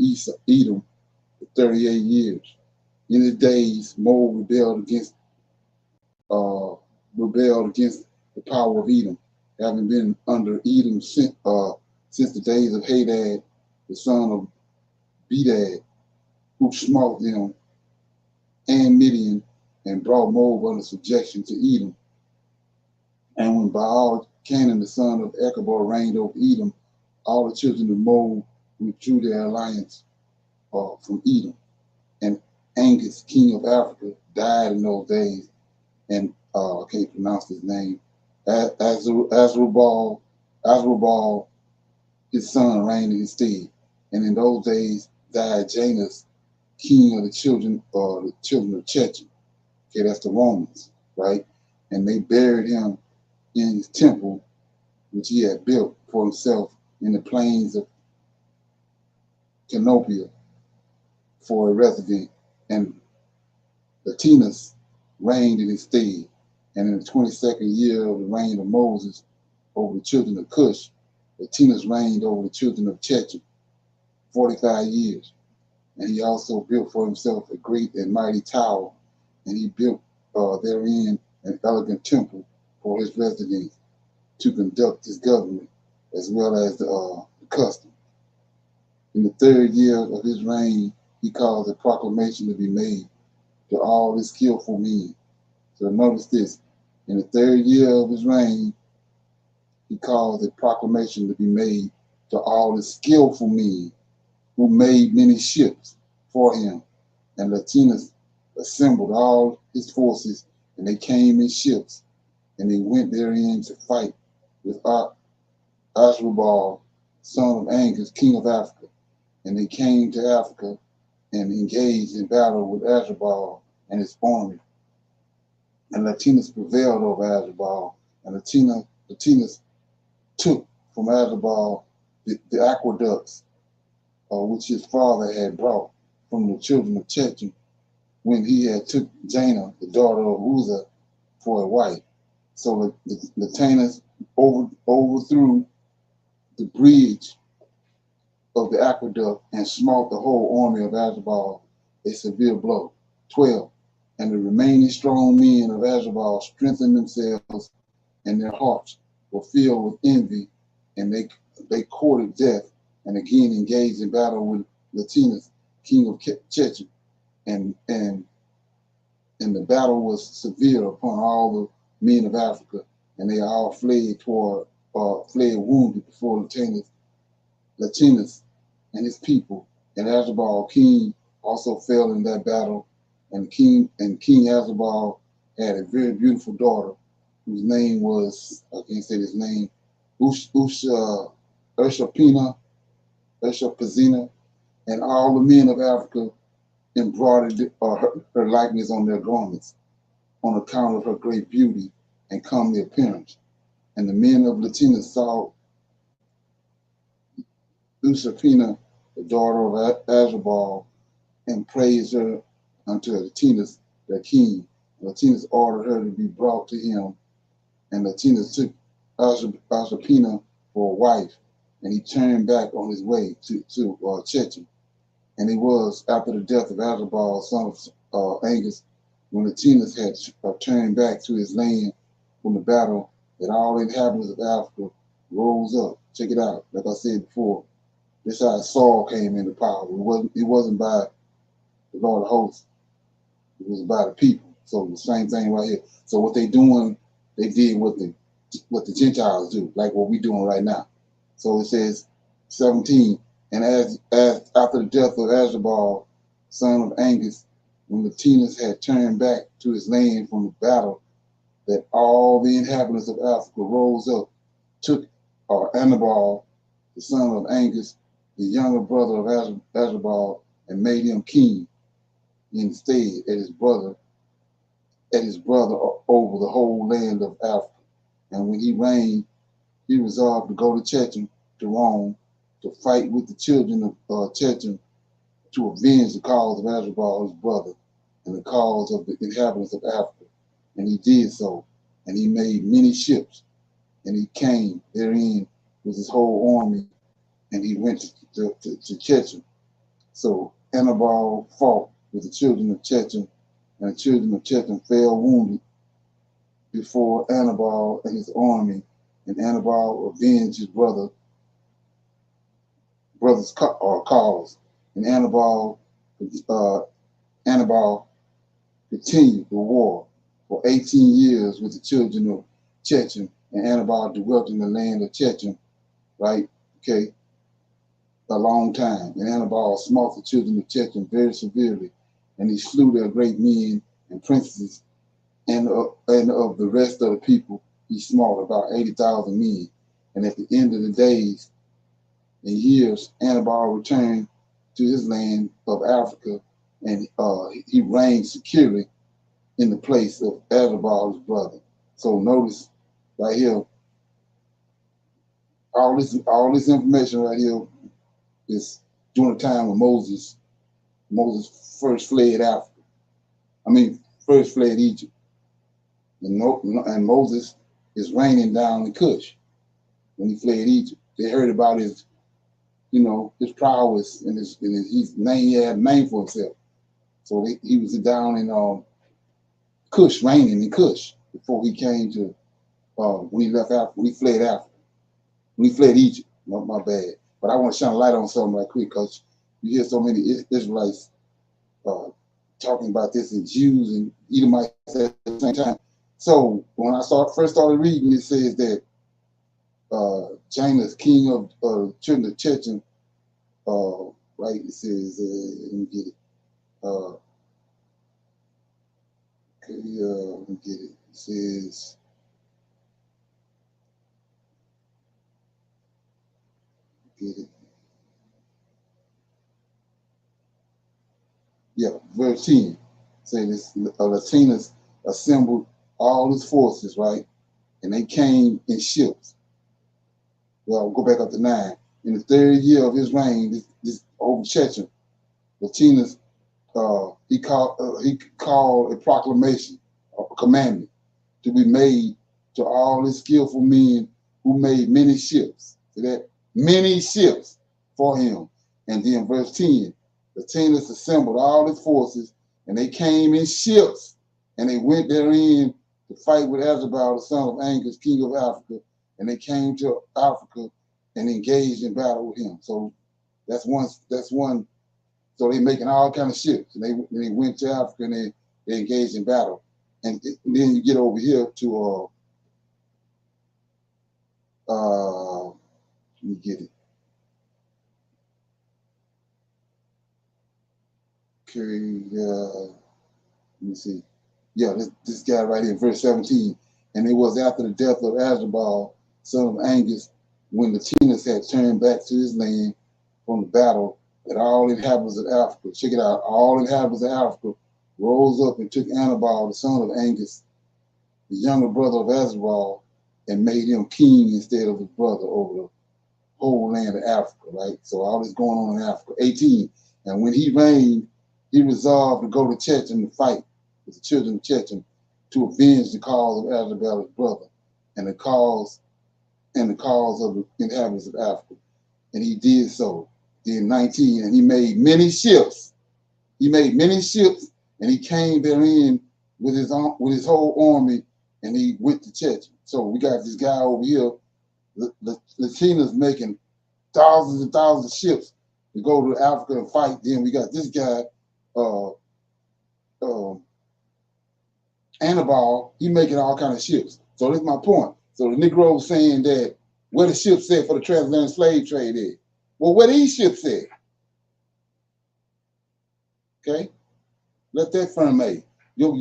Edom for 38 years. In his days, Moab rebelled against the power of Edom, having been under Edom since the days of Hadad, the son of Bedad, who smote them and Midian and brought Moab under subjection to Edom. And when Baal Canaan, the son of Achbor, reigned over Edom, all the children of Moab withdrew their alliance from Edom. And Angus, king of Africa, died in those days, and I can't pronounce his name. Azrubal, his son, reigned in his stead. And in those days died Janus, king of the children of Chechen. Okay, that's the Romans, right? And they buried him in his temple, which he had built for himself in the plains of Canopia for a resident. And Latinus reigned in his stead. And in the 22nd year of the reign of Moses over the children of Cush, Latinus reigned over the children of Chechen 45 years. And he also built for himself a great and mighty tower, and he built therein an elegant temple for his residence to conduct his government as well as the custom. In the 3rd year of his reign, he caused a proclamation to be made to all his skillful men. So notice this, in the 3rd year of his reign, he caused a proclamation to be made to all his skillful men who made many ships for him. And Latinus assembled all his forces, and they came in ships, and they went therein to fight with Ashurbanipal, son of Angus, king of Africa. And they came to Africa and engaged in battle with Ashurbanipal and his army. And Latinus prevailed over Ashurbanipal, and Latinus took from Ashurbanipal the aqueducts which his father had brought from the children of Chechen when he had took Jaina, the daughter of Uzzah, for a wife. So Latinus overthrew the bridge of the aqueduct and smote the whole army of Ashurbanipal a severe blow. 12. And the remaining strong men of Ashurbanipal strengthened themselves, and their hearts were filled with envy, and they courted death, and again engaged in battle with Latinus, king of Chechen, and the battle was severe upon all the men of Africa, and they all fled wounded before Latinus and his people. And Ashurbanipal king also fell in that battle, and King Ashurbanipal had a very beautiful daughter whose name was, I can't say his name, Ushapazina, and all the men of Africa embroidered her likeness on their garments. on account of her great beauty and comely appearance. And the men of Latina saw Usapina, the daughter of Azabal, and praised her unto Latinus, their king. Latinus ordered her to be brought to him, and Latinus took Usapina for a wife, and he turned back on his way to Chechem. And it was after the death of Azabal, son of Angus, when Latinus had turned back to his land from the battle, that all the inhabitants of Africa rose up. Check it out. Like I said before, this is how Saul came into power. It wasn't by the Lord of hosts. It was by the people. So the same thing right here. So what they doing, they did what the Gentiles do, like what we doing right now. So it says 17, and as after the death of Azabal, son of Angus, when Latinus had turned back to his land from the battle, that all the inhabitants of Africa rose up, took Anabal, the son of Angus, the younger brother of Azabal, and made him king instead at his brother over the whole land of Africa. And when he reigned, he resolved to go to Chechem, to Rome, to fight with the children of Chechem, to avenge the cause of Azabal, his brother, and the cause of the inhabitants of Africa. And he did so, and he made many ships, and he came therein with his whole army, and he went to Chechem. So Anabal fought with the children of Chechem, and the children of Chechem fell wounded before Anabal and his army, and Anabal avenged his brother's cause. And Anabal continued the war for 18 years with the children of Chechem, and Anabal dwelt in the land of Chechem, right? Okay, a long time. And Anabal smote the children of Chechem very severely, and he slew their great men and princes, and of the rest of the people he smote about 80,000 men. And at the end of the days and years, Anabal returned to his land of Africa, and he reigned securely in the place of Azabal's brother. So notice right here, all this information right here is during the time when Moses first fled Africa. First fled Egypt. And Moses is reigning down in Cush when he fled Egypt. They heard about his prowess and his name. He had a name for himself. So he was down in Cush, reigning in Cush, before he came to when he left Africa. When he fled Africa. When he fled Egypt. My bad. But I want to shine a light on something right quick, because you hear so many Israelites talking about this, and Jews and Edomites at the same time. So when I first started reading, it says that Janus, king of children of Chechem, right? It says, let me get it. Let me get it. It says, get it. Yeah, verse 10. Say this, Latinus assembled all his forces, right? And they came in ships. Well, I'll go back up to 9. In the 3rd year of his reign, this over Chechem, Latinus, he called a proclamation, a commandment, to be made to all his skillful men who made many ships. See that? Many ships for him. And then verse 10, Latinus assembled all his forces, and they came in ships, and they went therein to fight with Azabal, the son of Angus, king of Africa, and they came to Africa and engaged in battle with him. So that's one. So they making all kind of ships, and they went to Africa and they engaged in battle. And then you get over here to let me get it. Okay, let me see. Yeah, this guy right here, verse 17. And it was after the death of Azabal, son of Angus, when Latinus had turned back to his land from the battle, that all inhabitants of Africa, check it out, all inhabitants of Africa rose up and took Anabal, the son of Angus, the younger brother of Azarel, and made him king instead of his brother over the whole land of Africa, right? So all this going on in Africa. 18. And when he reigned, he resolved to go to Chechem to fight with the children of Chechem to avenge the cause of Azarel, his brother, and the cause of the inhabitants of Africa. And he did so. Then 19, and he made many ships. He made many ships, and he came therein with his whole army, and he went to Chechem. So we got this guy over here. Latina's making thousands and thousands of ships to go to Africa and fight. Then we got this guy, Anabal, he making all kind of ships. So that's my point. So the Negro was saying that where the ships said for the transatlantic slave trade is. Well, where these ships at? Okay, let that firm make. Your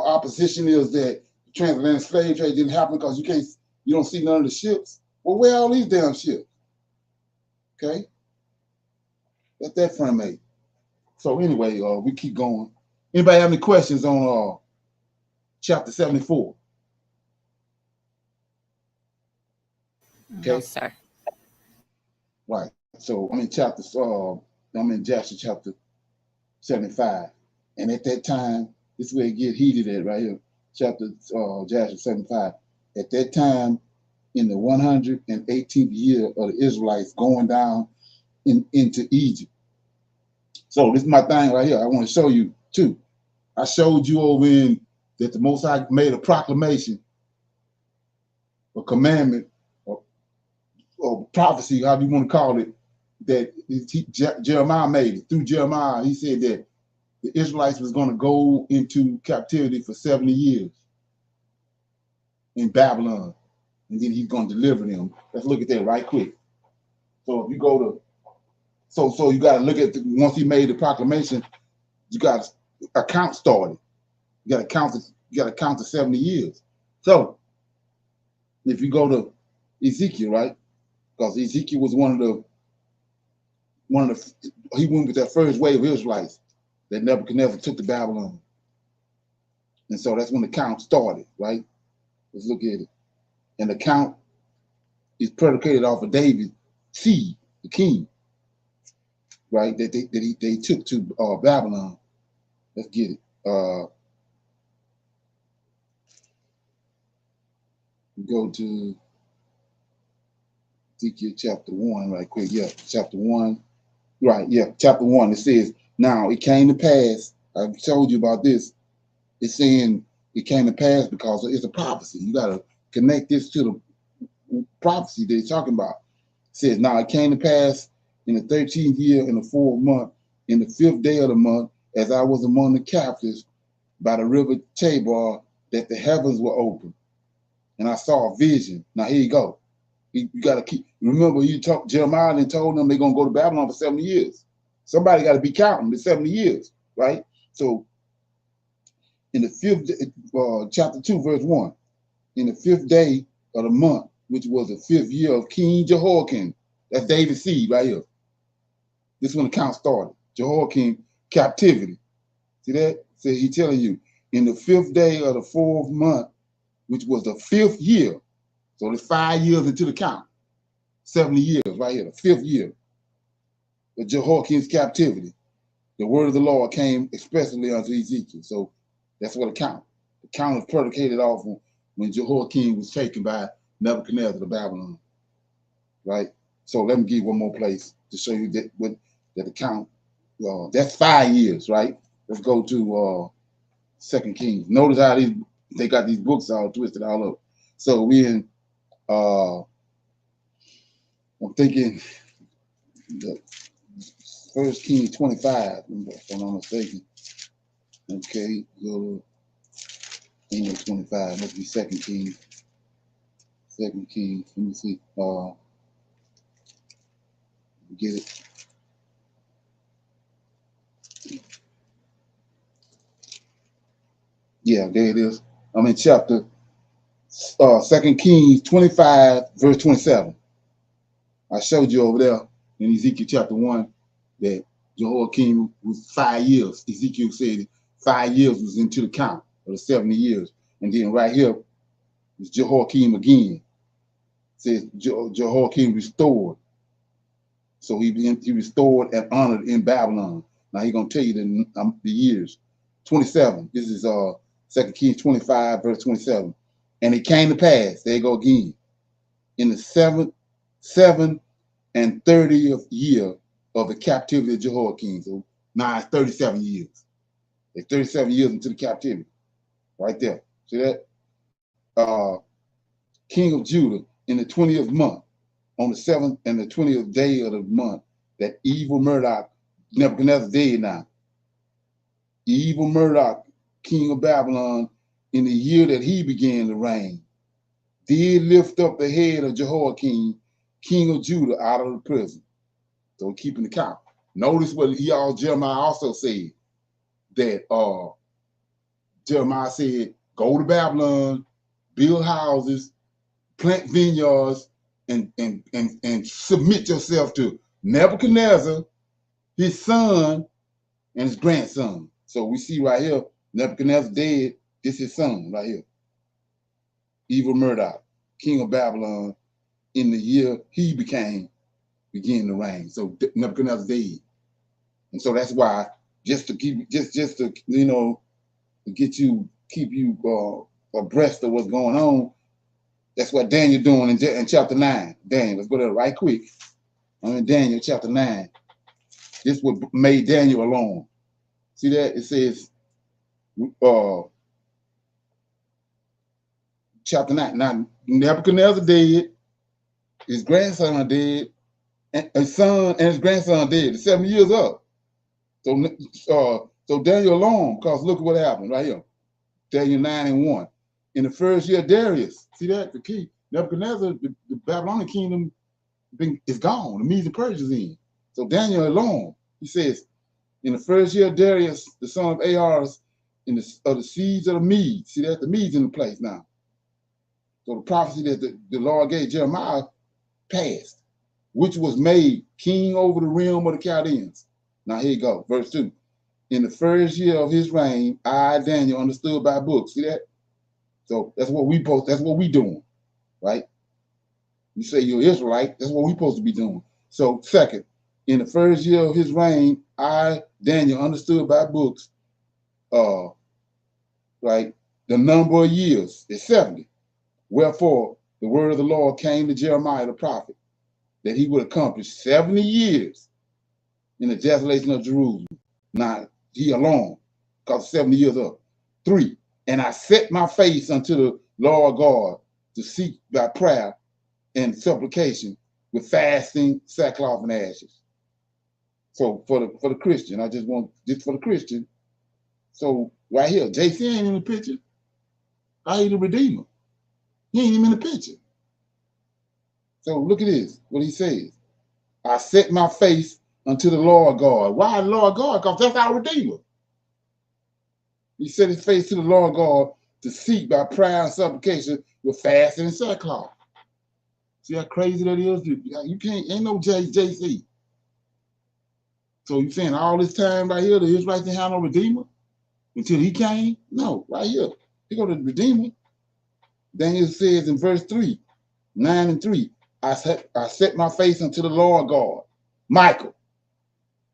opposition is that the transatlantic slave trade didn't happen because you don't see none of the ships. Well, where are all these damn ships? Okay, let that firm make. So anyway, we keep going. Anybody have any questions on chapter 74? Okay. No, sir. Right. So I'm in Joshua chapter 75. And at that time, this is where it get heated at right here. Joshua 75. At that time, in the 118th year of the Israelites going down into Egypt. So this is my thing right here. I want to show you too. I showed you over in that the Most High made a proclamation, a commandment, or prophecy, however you want to call it, that Jeremiah made it. Through Jeremiah, he said that the Israelites was going to go into captivity for 70 years in Babylon, and then he's going to deliver them. Let's look at that right quick. So if you go to, so you got to look at once he made the proclamation, you got a count started. You got to count to 70 years. So if you go to Ezekiel, right? Because Ezekiel was he went with that first wave of Israelites that Nebuchadnezzar took to Babylon. And so that's when the count started, right? Let's look at it. And the count is predicated off of David's seed, the king, right? That they took to Babylon. Let's get it. Go to Ezekiel chapter 1 right quick. Yeah, chapter 1. Right, yeah, chapter 1. It says, now it came to pass. I've told you about this. It's saying it came to pass because it's a prophecy. You got to connect this to the prophecy that he's talking about. It says, now it came to pass in the 13th year, in the 4th month, in the 5th day of the month, as I was among the captives by the river Tabor, that the heavens were open. And I saw a vision. Now here you go. You got to keep, remember Jeremiah and told them they're going to go to Babylon for 70 years. Somebody got to be counting the 70 years, right? So in the 5th, chapter 2, verse 1, in the 5th day of the month, which was the 5th year of King Jehoiakim, that's David's seed right here. This is when the count started. Jehoiakim captivity. See that? So he's telling you, in the 5th day of the 4th month, which was the 5th year, so there's 5 years into the count, 70 years right here, the 5th year of Jehoiakim's captivity. The word of the Lord came expressly unto Ezekiel. So that's what the count. The count is predicated off of when Jehoiakim was taken by Nebuchadnezzar to Babylon, right? So let me give you one more place to show you that the count. That's 5 years, right? Let's go to 2 Kings. Notice how they got these books all twisted all up. So we in. I'm thinking the 1 Kings 25, if I'm not mistaken. Okay, go to 25, must be 2 Kings. 2 Kings, let me see. Get it. Yeah, there it is. I'm in chapter 2 Kings 25, verse 27. I showed you over there in Ezekiel chapter 1 that Jehoiakim was 5 years. Ezekiel said 5 years was into the count of the 70 years. And then right here is Jehoiakim again. It says Jehoiakim restored. So he restored and honored in Babylon. Now he's going to tell you the years. 27. This is 2 Kings 25, verse 27. And it came to pass, there you go again, in the 7th and 30th year of the captivity of Jehoiakim. So now it's 37 years. It's 37 years into the captivity. Right there. See that? King of Judah in the 20th month, on the 7th and the 20th day of the month, that evil Murdoch, Nebuchadnezzar dead now. Evil Murdoch, king of Babylon, in the year that he began to reign, did lift up the head of Jehoiakim, king of Judah, out of the prison. So keeping the count. Notice what Jeremiah also said, that Jeremiah said, go to Babylon, build houses, plant vineyards, and submit yourself to Nebuchadnezzar, his son, and his grandson. So we see right here, Nebuchadnezzar dead, this is his son right here. Evil Murdoch, king of Babylon, in the year he began to reign. So Nebuchadnezzar dead. And so that's why, just to keep, just to, you know, to keep you abreast of what's going on, that's what Daniel doing in chapter 9. Daniel, let's go there right quick. I'm in Daniel chapter 9. This is what made Daniel alone. See that? It says, chapter 9. Now, Nebuchadnezzar dead, his grandson dead, and his son and his grandson dead. 7 years up. So Daniel alone, because look at what happened right here. Daniel 9:1. In the first year of Darius, see that? The key. Nebuchadnezzar, the Babylonian kingdom is gone. The Medes and Persians in. So Daniel alone, he says, in the first year of Darius, the son of Ahaz, of the seeds of the Medes. See that? The Medes in the place now. So the prophecy that the Lord gave Jeremiah passed, which was made king over the realm of the Chaldeans. Now here you go, verse 2. In the first year of his reign, I, Daniel, understood by books. See that? So that's what we doing, right? You say you're Israelite, that's what we supposed to be doing. So second, in the first year of his reign, I, Daniel, understood by books, right, the number of years is 70. Wherefore, the word of the Lord came to Jeremiah the prophet, that he would accomplish 70 years in the desolation of Jerusalem. Now, he alone, because 70 years up. 3, and I set my face unto the Lord God to seek by prayer and supplication with fasting, sackcloth, and ashes. So for the Christian, I just want this for the Christian. So right here, JC ain't in the picture. I ain't the Redeemer. He ain't even in the picture. So look at this, what he says. I set my face unto the Lord God. Why the Lord God? Because that's our Redeemer. He set his face to the Lord God to seek by prayer and supplication with fasting and sackcloth. See how crazy that is? You can't, ain't no JC. So you saying all this time right here, the Israelites didn't have no Redeemer until he came? No, right here. He go to the Redeemer. Daniel says in verse 3, 9 and 3, I set my face unto the Lord God, Michael,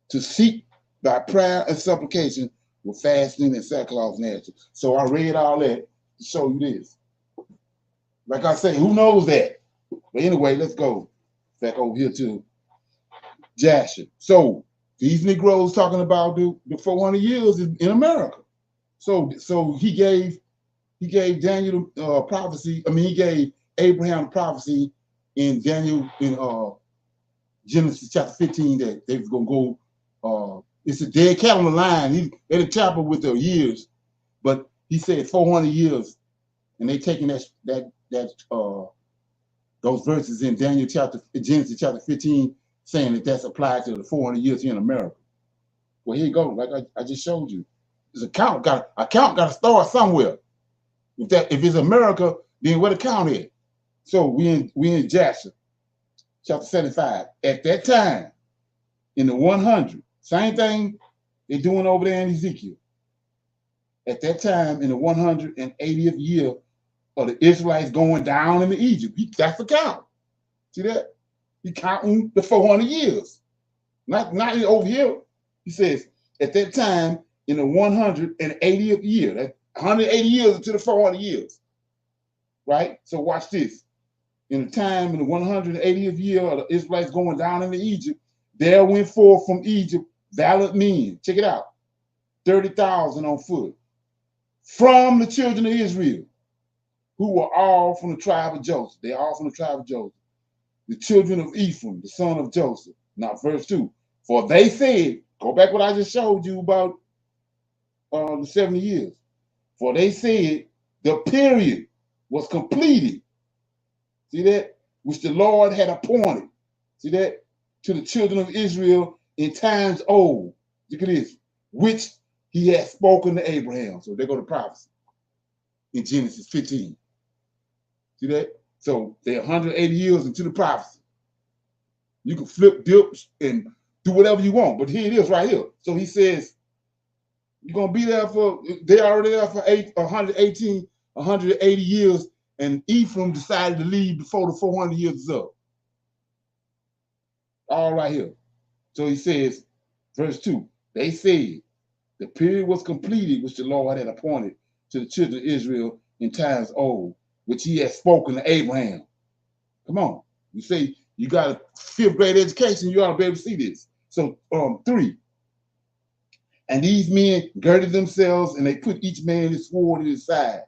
to seek by prayer and supplication with fasting and sackcloth and ashes. So I read all that to show you this. Like I say, who knows that? But anyway, let's go back over here to Jasher. So these Negroes talking about the 400 years in America. So he gave Daniel prophecy. I mean, he gave Abraham prophecy in Daniel in Genesis chapter 15 that they was gonna go. It's a dead cat on the line. He they didn't tamper with their years, but he said 400 years, and they taking those verses in Genesis chapter 15, saying that that's applied to the 400 years here in America. Well, here you go. Like I just showed you, there's a count got to start somewhere. If it's America, then where the count is? So we in Jasher, chapter 75. At that time, in the 100, Same thing they're doing over there in Ezekiel. At that time, in the 180th year of the Israelites going down into Egypt, that's the count. See that? He counting the 400 years. Not over here. He says, at that time, in the 180th year, that's 180 years into the 400 years. Right? So watch this. In the time, in the 180th year of the Israelites going down into Egypt, there went forth from Egypt valiant men. Check it out. 30,000 on foot. From the children of Israel, who were all from the tribe of Joseph. They all from the tribe of Joseph. The children of Ephraim, the son of Joseph. Now, verse 2. For they said, go back what I just showed you about the 70 years. For they said the period was completed. See that? Which the Lord had appointed. See that? To the children of Israel in times old. Look at this. Which he had spoken to Abraham. So there go the prophecy in Genesis 15. See that? So they're 180 years into the prophecy. You can flip, dip, and do whatever you want. But here it is right here. So he says, you're going to be there for, they're already there for 180 years. And Ephraim decided to leave before the 400 years is up. All right here. So he says, verse 2, they said, the period was completed which the Lord had appointed to the children of Israel in times old, which he had spoken to Abraham. Come on. You say you got a 5th grade education, you ought to be able to see this. So 3. And these men girded themselves, and they put each man his sword at his side,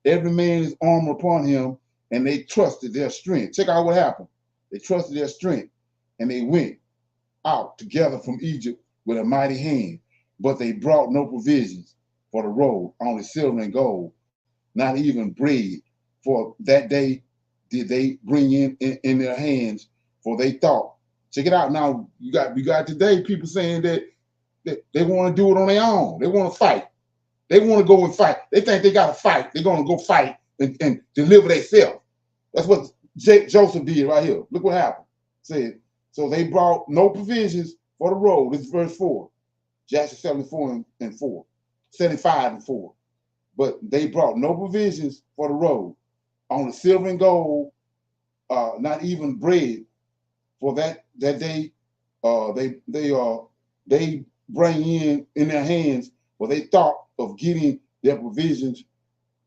every man his armor upon him, and they trusted their strength. Check out what happened. They trusted their strength, and they went out together from Egypt with a mighty hand. But they brought no provisions for the road, only silver and gold, not even bread. For that day did they bring in their hands, for they thought. Check it out now. You got today people saying that they want to do it on their own. They want to fight. They want to go and fight. They think they got to fight. They're going to go fight and deliver themselves. That's what Joseph did right here. Look what happened. Said, so they brought no provisions for the road. This is verse 4. Joshua 74 and 4. 75 and 4. But they brought no provisions for the road, only silver and gold, not even bread. For that day, they bring in their hands, but they thought of getting their provisions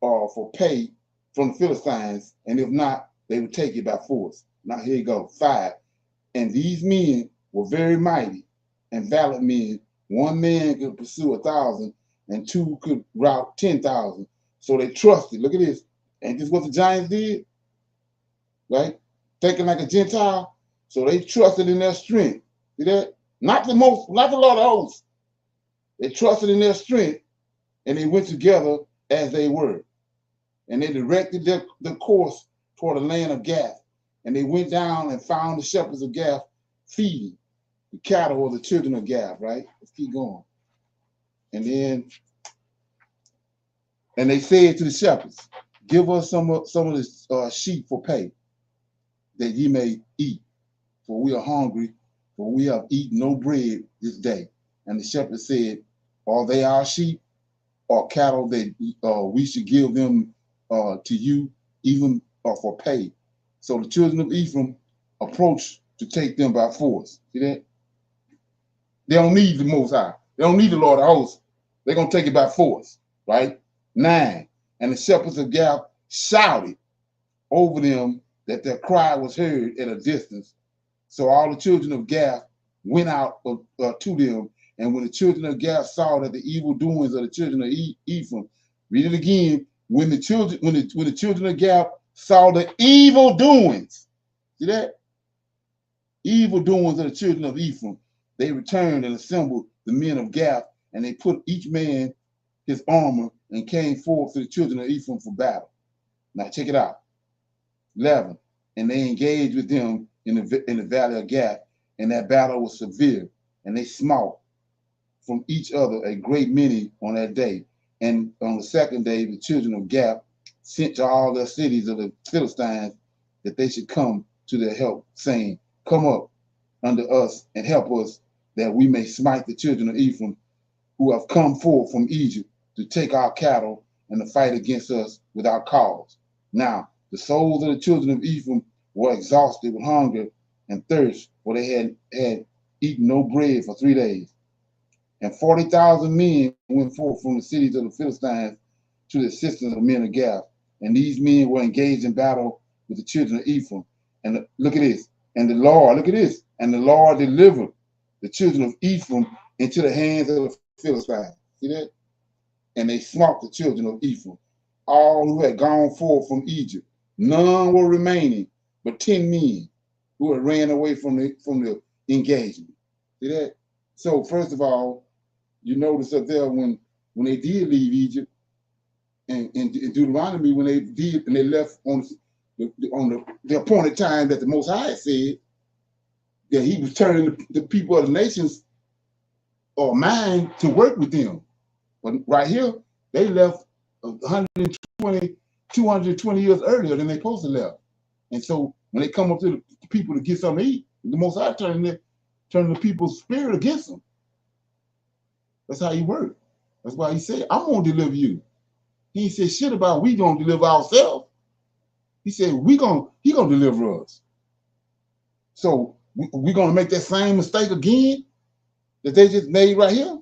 for pay from the Philistines, and if not, they would take it by force. Now here you go. 5. And these men were very mighty and valiant men. One man could pursue 1,000, and 2 could rout 10,000. So they trusted. Look at this. Ain't this what the giants did? Right? Thinking like a Gentile. So they trusted in their strength. See that? Not the Lord of hosts. They trusted in their strength, and they went together as they were. And they directed their course toward the land of Gath. And they went down and found the shepherds of Gath feeding the cattle of the children of Gath, right? Let's keep going. And they said to the shepherds, give us some of the sheep for pay, that ye may eat. For we are hungry, for we have eaten no bread this day. And the shepherds said, are they our sheep or cattle that we should give them to you, even for pay? So the children of Ephraim approached to take them by force. See that? They don't need the Most High. They don't need the Lord of hosts. They're going to take it by force, right? 9. And the shepherds of Gath shouted over them that their cry was heard at a distance. So all the children of Gath went out to them. And when the children of Gath saw that the evil doings of the children of Ephraim, read it again, when the children of Gath saw the evil doings, see that? Evil doings of the children of Ephraim, they returned and assembled the men of Gath, and they put each man his armor and came forth to the children of Ephraim for battle. Now check it out. 11. And they engaged with them in the valley of Gath, and that battle was severe, and they smote from each other a great many on that day. And on the second day, the children of Gath sent to all their cities of the Philistines that they should come to their help, saying, come up unto us and help us that we may smite the children of Ephraim, who have come forth from Egypt to take our cattle and to fight against us without cause. Now, the souls of the children of Ephraim were exhausted with hunger and thirst, for they had eaten no bread for 3 days. And 40,000 men went forth from the cities of the Philistines to the assistance of the men of Gath. And these men were engaged in battle with the children of Ephraim. And look at this. And the Lord, look at this. And the Lord delivered the children of Ephraim into the hands of the Philistines. See that? And they smote the children of Ephraim, all who had gone forth from Egypt. None were remaining, but 10 men who had ran away from the engagement. See that? So first of all, you notice up there when they did leave Egypt, and in Deuteronomy, when they did and they left on the appointed time that the Most High said that He was turning the people of the nations or mind to work with them. But right here, they left 220 years earlier than they supposed to left. And so when they come up to the people to get something to eat, the Most High turning the people's spirit against them. That's how He worked. That's why He said, I'm going to deliver you. He said shit about we going to deliver ourselves. He said, He going to deliver us. So we're going to make that same mistake again that they just made right here.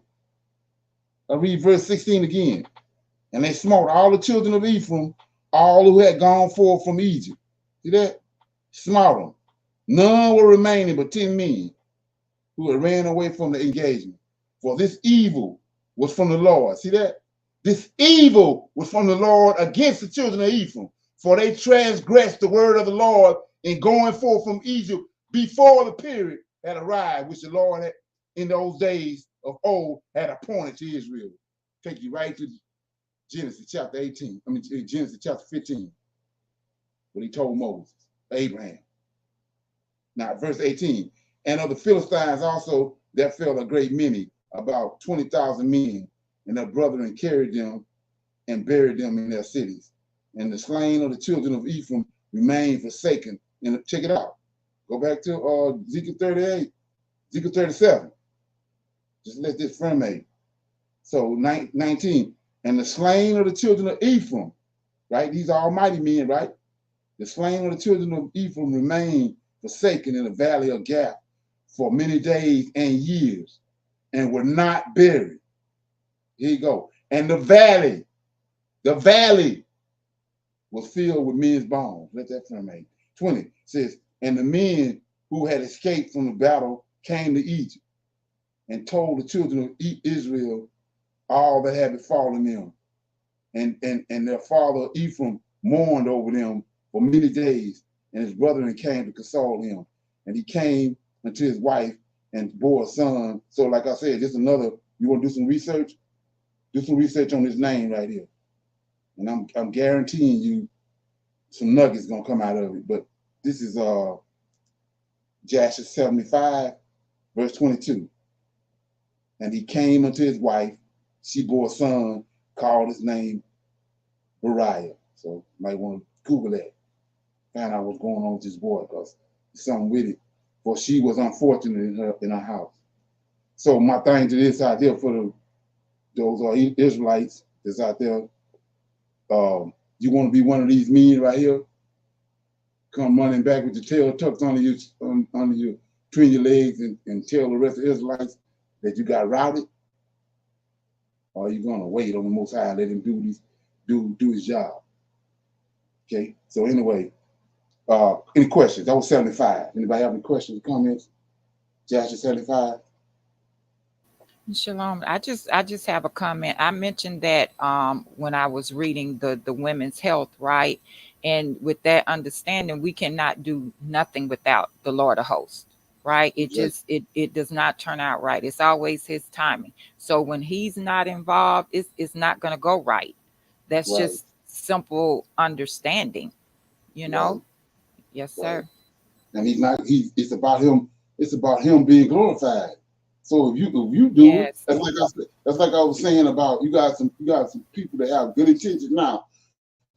I'll read verse 16 again. And they smote all the children of Ephraim, all who had gone forth from Egypt. See that? Smote them. None were remaining but 10 men who had ran away from the engagement. For this evil was from the Lord. See that? This evil was from the Lord against the children of Ephraim. For they transgressed the word of the Lord in going forth from Egypt before the period had arrived, which the Lord had in those days of old had appointed to Israel. Take you right to Genesis chapter 18. I mean Genesis chapter 15. What He told Moses, Abraham. Now verse 18. And of the Philistines also there fell a great many, about 20,000 men, and their brethren carried them and buried them in their cities. And the slain of the children of Ephraim remained forsaken. And check it out. Go back to Ezekiel 38, Ezekiel 37. Just let this frame. So 19. And the slain of the children of Ephraim, right? These are almighty men, right? The slain of the children of Ephraim remained forsaken in the valley of Gath for many days and years, and were not buried. Here you go. And the valley was filled with men's bones. Let that frame. 20 says, and the men who had escaped from the battle came to Egypt and told the children of Israel all that had befallen them. And their father Ephraim mourned over them for many days, and his brethren came to console him. And he came unto his wife and bore a son. So like I said, just another, you want to do some research? Do some research on this name right here. And I'm guaranteeing you some nuggets gonna come out of it. But this is Jasher 75, verse 22. And he came unto his wife, she bore a son, called his name Beriah. So you might want to Google that, find out what's going on with this boy, because there's something with it. For she was unfortunate in her house. So my thing to this out there for those Israelites that's out there, you want to be one of these men right here, come running back with your tail tucked under you, between your legs, and tell the rest of the Israelites that you got routed? Or are you gonna wait on the Most High and let Him do His job? Okay. So anyway, any questions? That was 75. Anybody have any questions or comments? Jasher 75. Shalom. I just have a comment. I mentioned that when I was reading the women's health, right? And with that understanding, we cannot do nothing without the Lord of hosts, right? It just it does not turn out right. It's always His timing. So when He's not involved, it's not going to go right. That's just simple understanding, you know. Right. Yes, sir. And it's about Him. It's about Him being glorified. So if you do it, that's like I was saying about you got some people that have good intentions. Now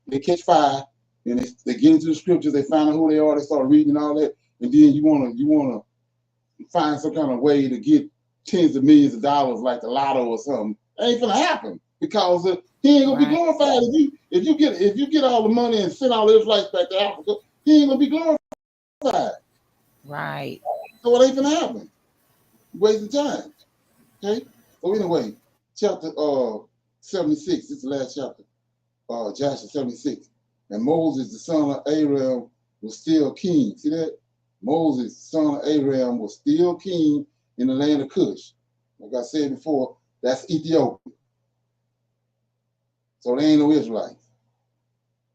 they catch fire and they get into the scriptures, they find out who they are, they start reading all that, and then you wanna find some kind of way to get tens of millions of dollars like the lotto or something. That ain't gonna happen because he ain't gonna be glorified if you get all the money and send all the Israelites back to Africa. He ain't gonna be glorified. Right. So it ain't gonna happen. Wasting time. Okay. So anyway, chapter 76. This is the last chapter. Joshua 76. And Moses, the son of Aram, was still king. See that? Moses, the son of Aram, was still king in the land of Cush. Like I said before, that's Ethiopia. So there ain't no Israelites.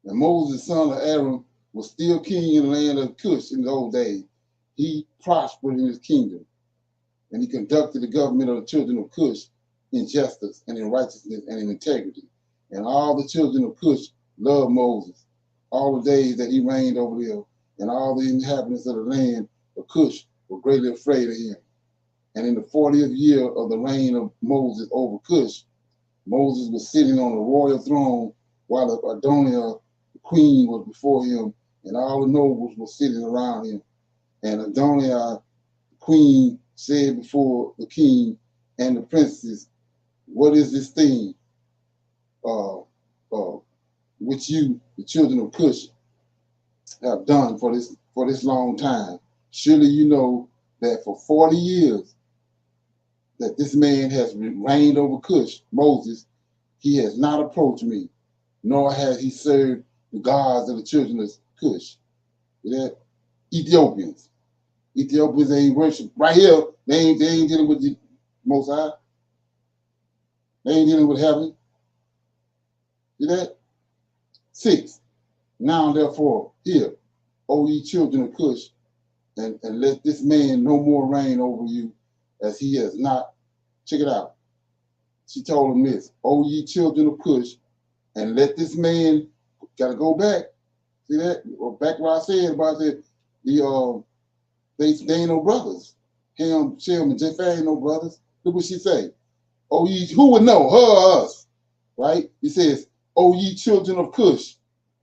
And Moses, the son of Aram, was still king in the land of Cush in those days. He prospered in his kingdom, and he conducted the government of the children of Cush in justice and in righteousness and in integrity. And all the children of Cush loved Moses all the days that he reigned over them, and all the inhabitants of the land of Cush were greatly afraid of him. And in the 40th year of the reign of Moses over Cush, Moses was sitting on a royal throne while Adoniah, the queen, was before him, and all the nobles were sitting around him. And Adoniah, the queen, said before the king and the princes, "What is this thing which you, the children of Cush, have done for this long time? Surely you know that for 40 years that this man has reigned over Cush, Moses, he has not approached me, nor has he served the gods of the children of Cush." That Ethiopians ain't worship right here. They ain't dealing with the Most High. They ain't dealing with heaven. See that? 6. Now therefore, hear, O ye children of Cush, and let this man no more reign over you, as he has not. Check it out. She told him this, O ye children of Cush, and let this man, gotta go back. See that? Or back where I said about they ain't no brothers. Ham, Shem, and Japheth ain't no brothers. Look what she say. O ye, who would know, her or us? Right? He says, O ye children of Cush,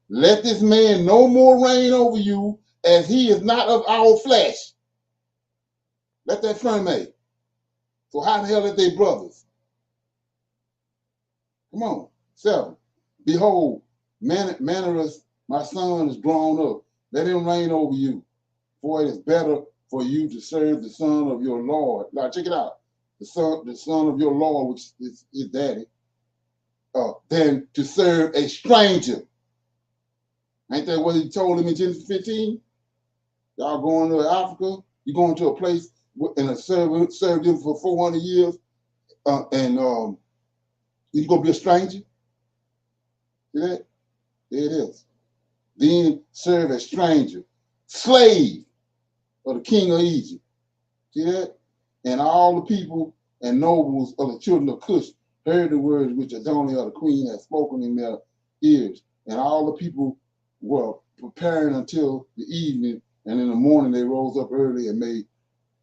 let this man no more reign over you, as he is not of our flesh. Let that firm. So how the hell are they brothers? Come on. 7. Behold, Manarus, my son, is grown up. Let him reign over you. For it is better for you to serve the son of your Lord. Now check it out. The son of your Lord, which is his daddy, than to serve a stranger. Ain't that what he told him in Genesis 15? Y'all going to Africa, you're going to a place and serve them for 400 years, and you're going to be a stranger? See that? There it is. Then serve a stranger, slave of the king of Egypt. See that? And all the people and nobles of the children of Cush heard the words which Adoniah the queen had spoken in their ears. And all the people were preparing until the evening, and in the morning they rose up early and made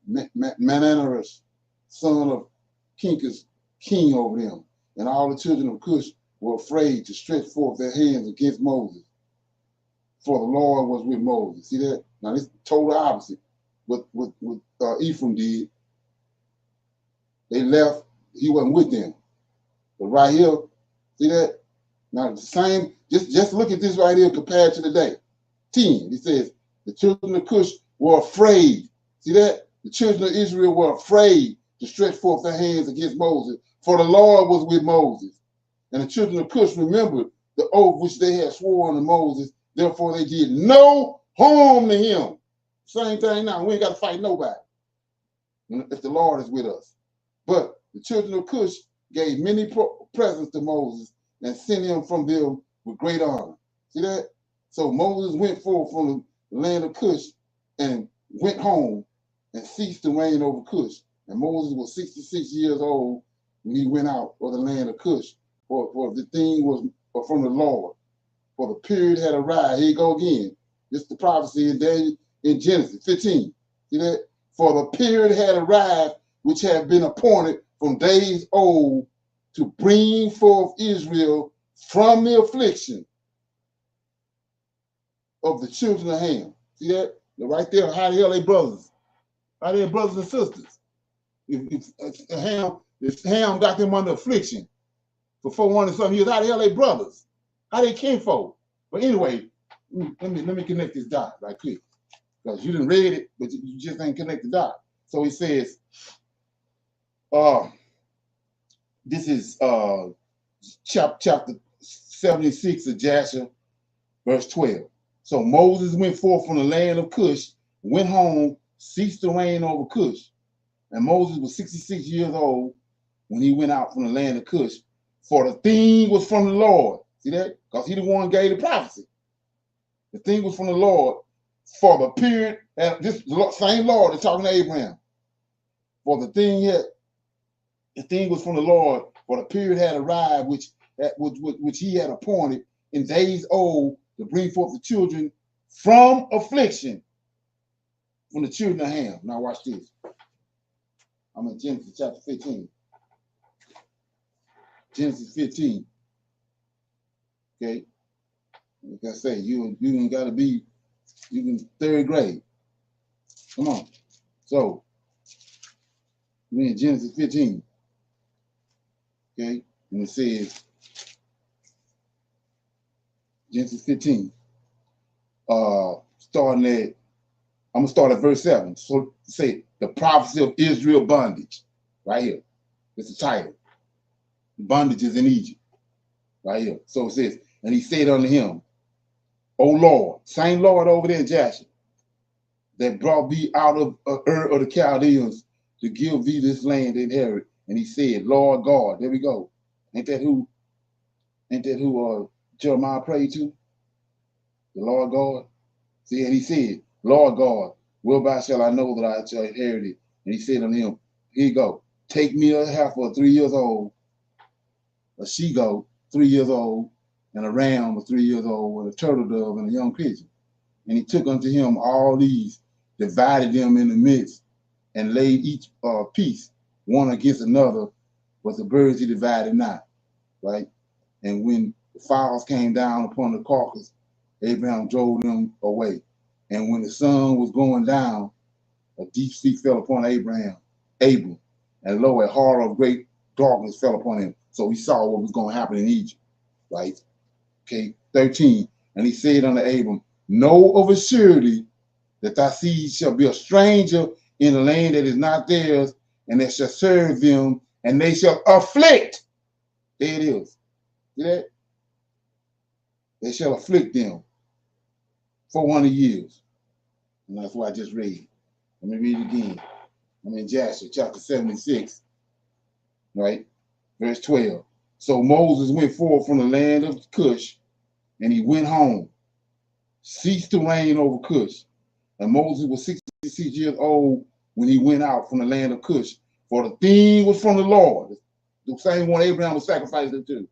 Mananarus, son of Kinkus, king over them. And all the children of Cush were afraid to stretch forth their hands against Moses, for the Lord was with Moses. See that? Now this is total opposite what Ephraim did. They left, he wasn't with them. But right here, see that? Now the same, just look at this right here compared to today. 10, he says, the children of Cush were afraid. See that? The children of Israel were afraid to stretch forth their hands against Moses, for the Lord was with Moses. And the children of Cush remembered the oath which they had sworn to Moses, therefore they did no harm to him. Same thing now, we ain't got to fight nobody if the Lord is with us. But the children of Cush gave many presents to Moses and sent him from them with great honor. See that? So Moses went forth from the land of Cush and went home and ceased to reign over Cush. And Moses was 66 years old when he went out of the land of Cush. For the thing was from the Lord. For the period had arrived. Here you go again. This is the prophecy in Genesis 15. See that? For the period had arrived which had been appointed from days old to bring forth Israel from the affliction of the children of Ham. See that? They're right there. How the hell they brothers? How they brothers and sisters? if Ham got them under affliction for 400 something years, how the hell they brothers? How they kinfolk? But anyway, let me connect this dot right quick, because you didn't read it, but you just ain't connect the dot. So he says, this is chapter 76 of Jasher, verse 12. So Moses went forth from the land of Cush, went home, ceased to reign over Cush. And Moses was 66 years old when he went out from the land of Cush. For the thing was from the Lord. See that? Because he the one gave the prophecy. The thing was from the Lord for the period, and this same Lord is talking to Abraham. For the thing was from the Lord, for the period had arrived which he had appointed in days old to bring forth the children from affliction from the children of Ham. Now watch this. I'm in Genesis chapter 15. Genesis 15. Okay. Like I say, you ain't gotta be, you can third grade. Come on. So we're in Genesis 15. Okay, and it says Genesis 15. Starting at, I'm gonna start at verse 7. So say the prophecy of Israel bondage. Right here. It's the title. Bondage is in Egypt. Right here. So it says, and he said unto him, O Lord, same Lord over there in Jasher, that brought thee out of Ur of the Chaldeans to give thee this land to inherit. And he said, Lord God, there we go. Ain't that who Jeremiah prayed to? The Lord God. See, and he said, Lord God, whereby shall I know that I shall inherit it? And he said unto him, here you go. Take me a heifer 3 years old, a she-goat 3 years old, and a ram was 3 years old, with a turtle dove and a young pigeon. And he took unto him all these, divided them in the midst, and laid each piece one against another, but the birds he divided not. Right? And when the fowls came down upon the carcass, Abraham drove them away. And when the sun was going down, a deep sleep fell upon Abram, and lo, a horror of great darkness fell upon him. So he saw what was going to happen in Egypt. Right? Okay, 13. And he said unto Abram, know of a surety that thy seed shall be a stranger in a land that is not theirs, and they shall serve them, and they shall afflict. There it is. See that? They shall afflict them 400 years. And that's what I just read. Let me read it again. I'm in Jasher, chapter 76, right? Verse 12. So Moses went forth from the land of Cush, and he went home, ceased to reign over Cush. And Moses was 66 years old when he went out from the land of Cush. For the thing was from the Lord, the same one Abraham was sacrificing to.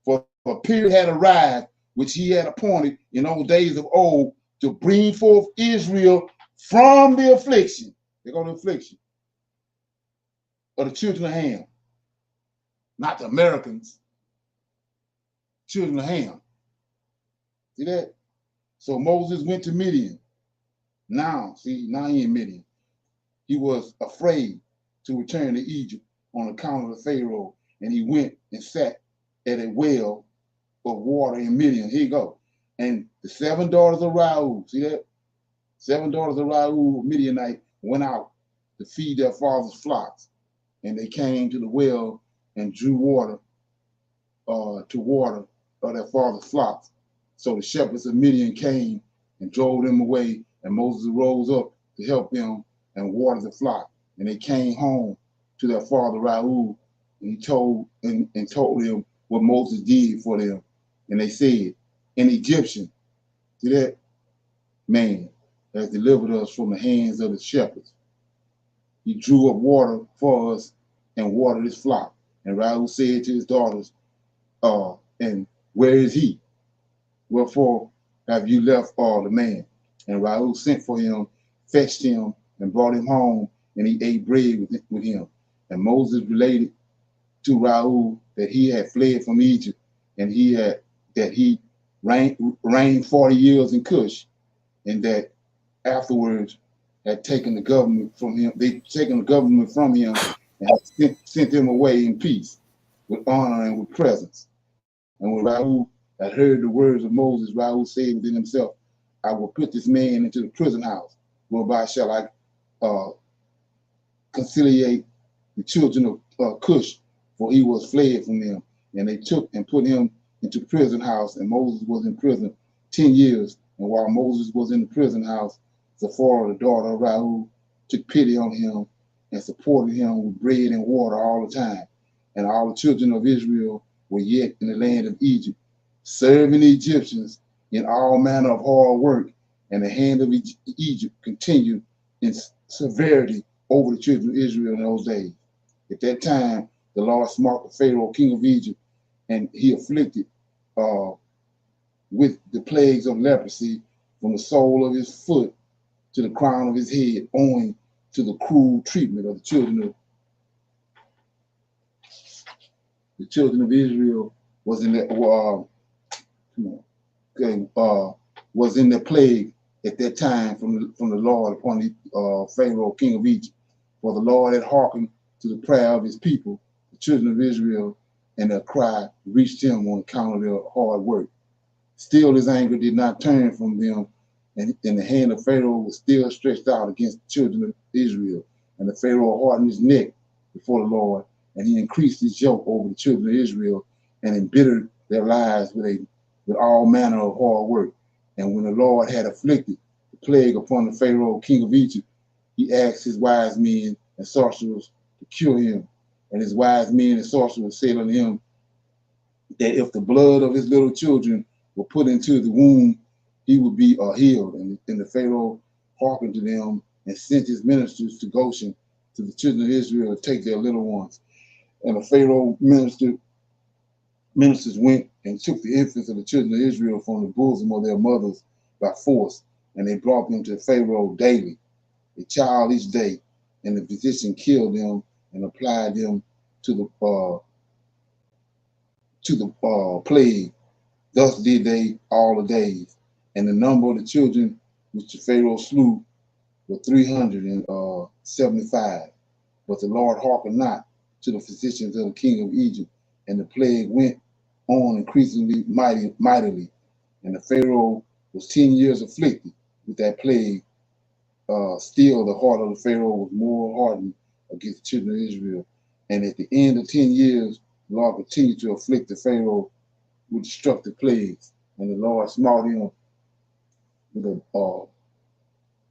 For a period had arrived which he had appointed in those days of old to bring forth Israel from the affliction. They go to affliction of the children of Ham, not the Americans. Children of Ham. See that? So Moses went to Midian. Now he in Midian. He was afraid to return to Egypt on account of the Pharaoh, and he went and sat at a well of water in Midian. Here you go. And the 7 daughters of Raul, see that? 7 daughters of Raul, Midianite, went out to feed their father's flocks. And they came to the well and drew water to water their father's flocks. So the shepherds of Midian came and drove them away, and Moses rose up to help them and water the flock. And they came home to their father Raul, and he told them what Moses did for them. And they said, an Egyptian, see that? Man has delivered us from the hands of the shepherds. He drew up water for us and watered his flock. And Raul said to his daughters, and where is he? Wherefore have you left the man? And Raul sent for him, fetched him, and brought him home, and he ate bread with him. And Moses related to Raul that he had fled from Egypt, and that he reigned 40 years in Cush, and that afterwards had taken the government from him. They'd taken the government from him and had sent him away in peace, with honor and with presence. And when Raoul had heard the words of Moses, Raoul said within himself, I will put this man into the prison house, whereby shall I conciliate the children of Cush, for he was fled from them. And they took and put him into prison house, and Moses was in prison 10 years. And while Moses was in the prison house, Zipporah, the daughter of Raoul, took pity on him and supported him with bread and water all the time. And all the children of Israel were yet in the land of Egypt, serving the Egyptians in all manner of hard work. And the hand of Egypt continued in severity over the children of Israel in those days. At that time, the Lord smote the Pharaoh, king of Egypt, and he afflicted with the plagues of leprosy from the sole of his foot to the crown of his head, owing to the cruel treatment of the children of Israel was in the was in the plague at that time from the Lord upon the Pharaoh, king of Egypt. For the Lord had hearkened to the prayer of his people, the children of Israel, and their cry reached him on account of their hard work. Still his anger did not turn from them, and the hand of Pharaoh was still stretched out against the children of Israel. And the Pharaoh hardened his neck before the Lord, and he increased his yoke over the children of Israel and embittered their lives with all manner of hard work. And when the Lord had afflicted the plague upon the Pharaoh, king of Egypt, he asked his wise men and sorcerers to cure him. And his wise men and sorcerers said unto him that if the blood of his little children were put into the wound, he would be healed. And the Pharaoh hearkened to them and sent his ministers to Goshen to the children of Israel to take their little ones. And the Pharaoh ministers went and took the infants of the children of Israel from the bosom of their mothers by force, and they brought them to Pharaoh daily, a child each day. And the physician killed them and applied them to the plague. Thus did they all the days. And the number of the children which the Pharaoh slew were 375. But the Lord hearkened not to the physicians of the king of Egypt, and the plague went on increasingly mightily. And the Pharaoh was 10 years afflicted with that plague. Still the heart of the Pharaoh was more hardened against the children of Israel. And at the end of 10 years, the Lord continued to afflict the Pharaoh with destructive plagues. And the Lord smote him with a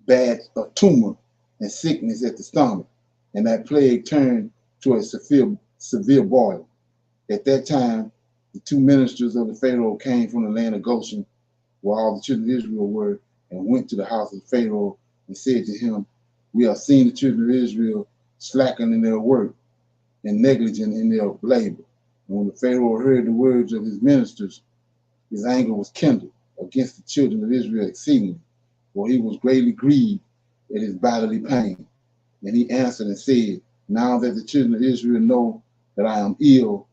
bad tumor and sickness at the stomach. And that plague turned to a severe boil. At that time, the two ministers of the Pharaoh came from the land of Goshen, where all the children of Israel were, and went to the house of Pharaoh and said to him, we have seen the children of Israel slacking in their work and negligent in their labor. And when the Pharaoh heard the words of his ministers, his anger was kindled against the children of Israel exceedingly, for he was greatly grieved at his bodily pain. And he answered and said, now that the children of Israel know that I am ill,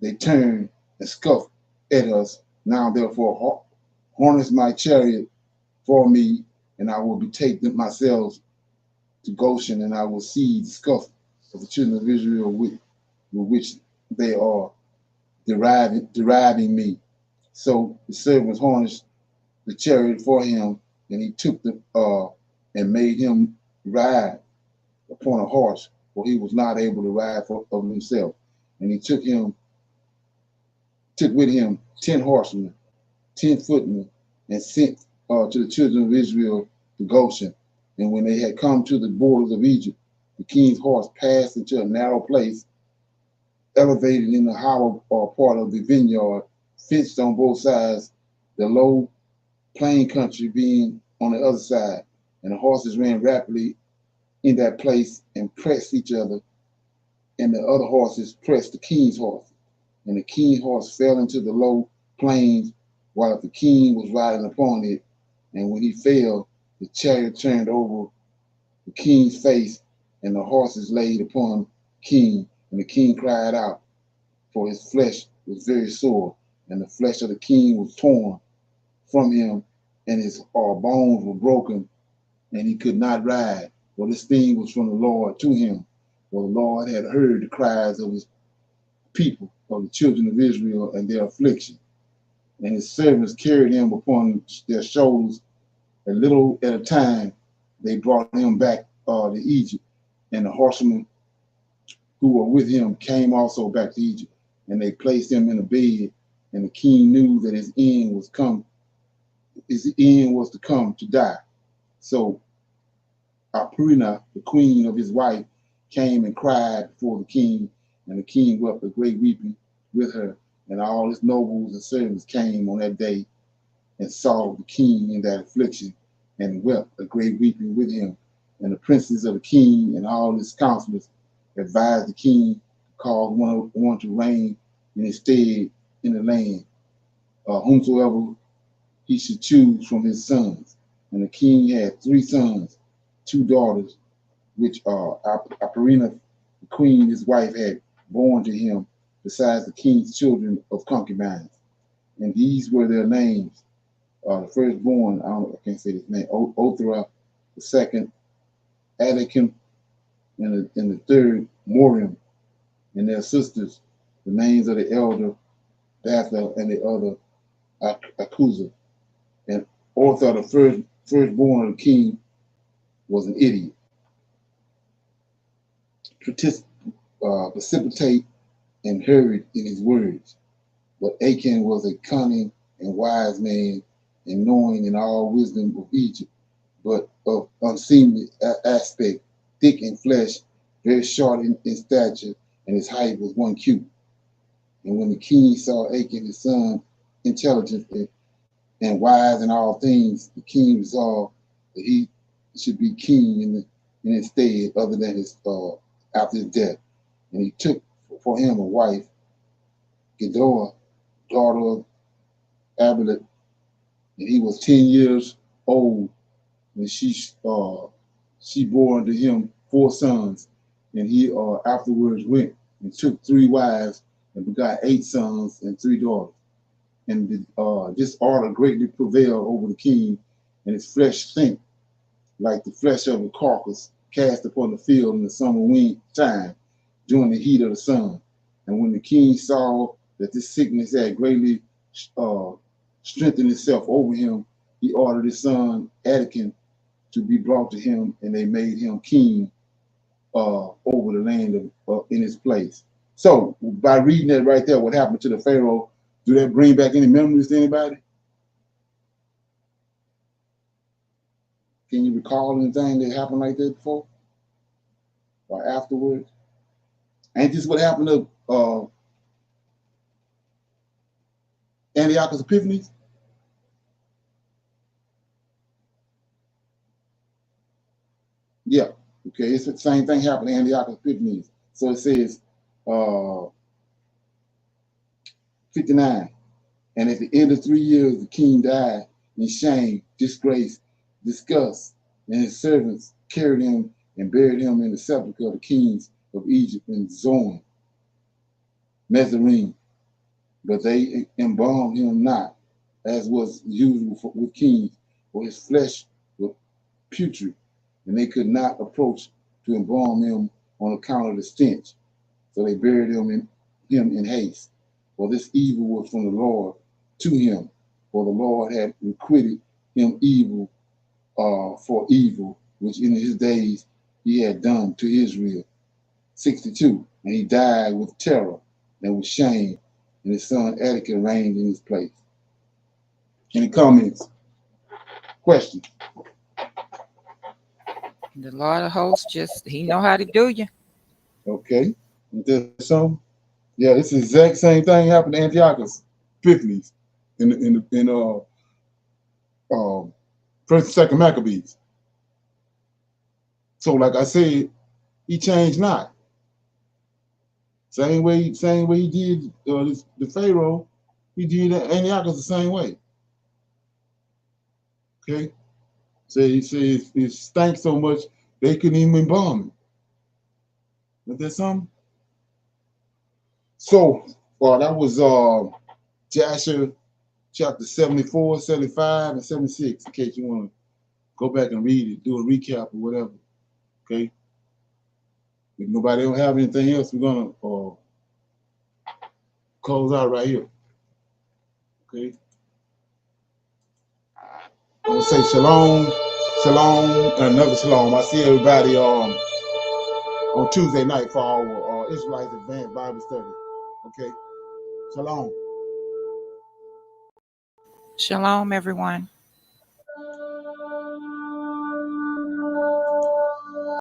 they turn and scoff at us. Now therefore harness my chariot for me, and I will betake myself to Goshen, and I will see the scoff of the children of Israel with which they are deriving me. So the servants harnessed the chariot for him, and he took and made him ride upon a horse, for he was not able to ride of himself. And he took with him 10 horsemen, 10 footmen, and sent to the children of Israel to Goshen. And when they had come to the borders of Egypt, the king's horse passed into a narrow place, elevated in the hollow part of the vineyard, fenced on both sides, the low plain country being on the other side. And the horses ran rapidly in that place and pressed each other, and the other horses pressed the king's horse. And the king's horse fell into the low plains while the king was riding upon it. And when he fell, the chariot turned over the king's face, and the horses laid upon the king. And the king cried out, for his flesh was very sore, and the flesh of the king was torn from him, and his bones were broken and he could not ride. For this thing was from the Lord to him. For the Lord had heard the cries of his people, of the children of Israel, and their affliction. And his servants carried him upon their shoulders a little at a time. They brought him back to Egypt, and the horsemen who were with him came also back to Egypt, and they placed him in a bed. And the king knew that his end was to come to die. So Aparina, the queen of his wife, came and cried before the king, and the king wept a great weeping with her. And all his nobles and servants came on that day and saw the king in that affliction, and wept a great weeping with him. And the princes of the king and all his counselors advised the king to cause one to reign in his stead in the land, whomsoever he should choose from his sons. And the king had 3 sons, 2 daughters, which Aparina, the queen, his wife, had born to him, besides the king's children of concubines. And these were their names. The firstborn, I can't say his name, Othra, the second, Adakim, and the third, Morim, and their sisters, the names of the elder, Batha, and the other, Akuza. And Ortha, the firstborn of the king, was an idiot. Precipitate and hurried in his words. But Achan was a cunning and wise man, and knowing in all wisdom of Egypt, but of unseemly aspect, thick in flesh, very short in stature, and his height was 1 cubit. And when the king saw Achan his son intelligent and wise in all things, the king resolved that he should be king in his stead, other than his after his death. And he took for him a wife, Gedor, daughter of Abilet, and he was 10 years old, and she bore unto him 4 sons. And he afterwards went and took 3 wives and begot 8 sons and 3 daughters. And this order greatly prevailed over the king, and his flesh sank like the flesh of a carcass cast upon the field in the summer wind time during the heat of the sun. And when the king saw that this sickness had greatly strengthened itself over him, he ordered his son Adakim to be brought to him, and they made him king over the land in his place. So by reading that right there, what happened to the Pharaoh, do that bring back any memories to anybody? Can you recall anything that happened like that before or afterwards? Ain't this what happened to Antiochus Epiphanes? Yeah, okay, it's the same thing happened to Antiochus Epiphanes. So it says 59, and at the end of 3 years, the king died in shame, disgrace, disgust, and his servants carried him and buried him in the sepulchre of the kings of Egypt in Zoan, Mezarine. But they embalmed him not, as was usual with kings, for his flesh was putrid, and they could not approach to embalm him on account of the stench. So they buried him in haste. For this evil was from the Lord to him, for the Lord had requited him evil for evil, which in his days he had done to Israel. 62, and he died with terror and with shame, and his son Adakim reigned in his place. Any comments? Questions? The Lord of hosts he know how to do you. Okay. There's some. Yeah, it's the exact same thing happened to Antiochus Epiphanes in First and Second Maccabees. So, like I said, he changed not. Same way he did the Pharaoh, he did Antiochus the same way. Okay, so he says it stank so much they couldn't even embalm him. But there's something. So, that was Jasher chapter 74, 75, and 76, in case you want to Go back and read it, do a recap or whatever. Okay. If nobody don't have anything else, we're gonna close out right here. Okay. I'm gonna say shalom, shalom, and another shalom. I see everybody on Tuesday night for our Israelites Advanced Bible Study. Okay. Shalom. Shalom, everyone.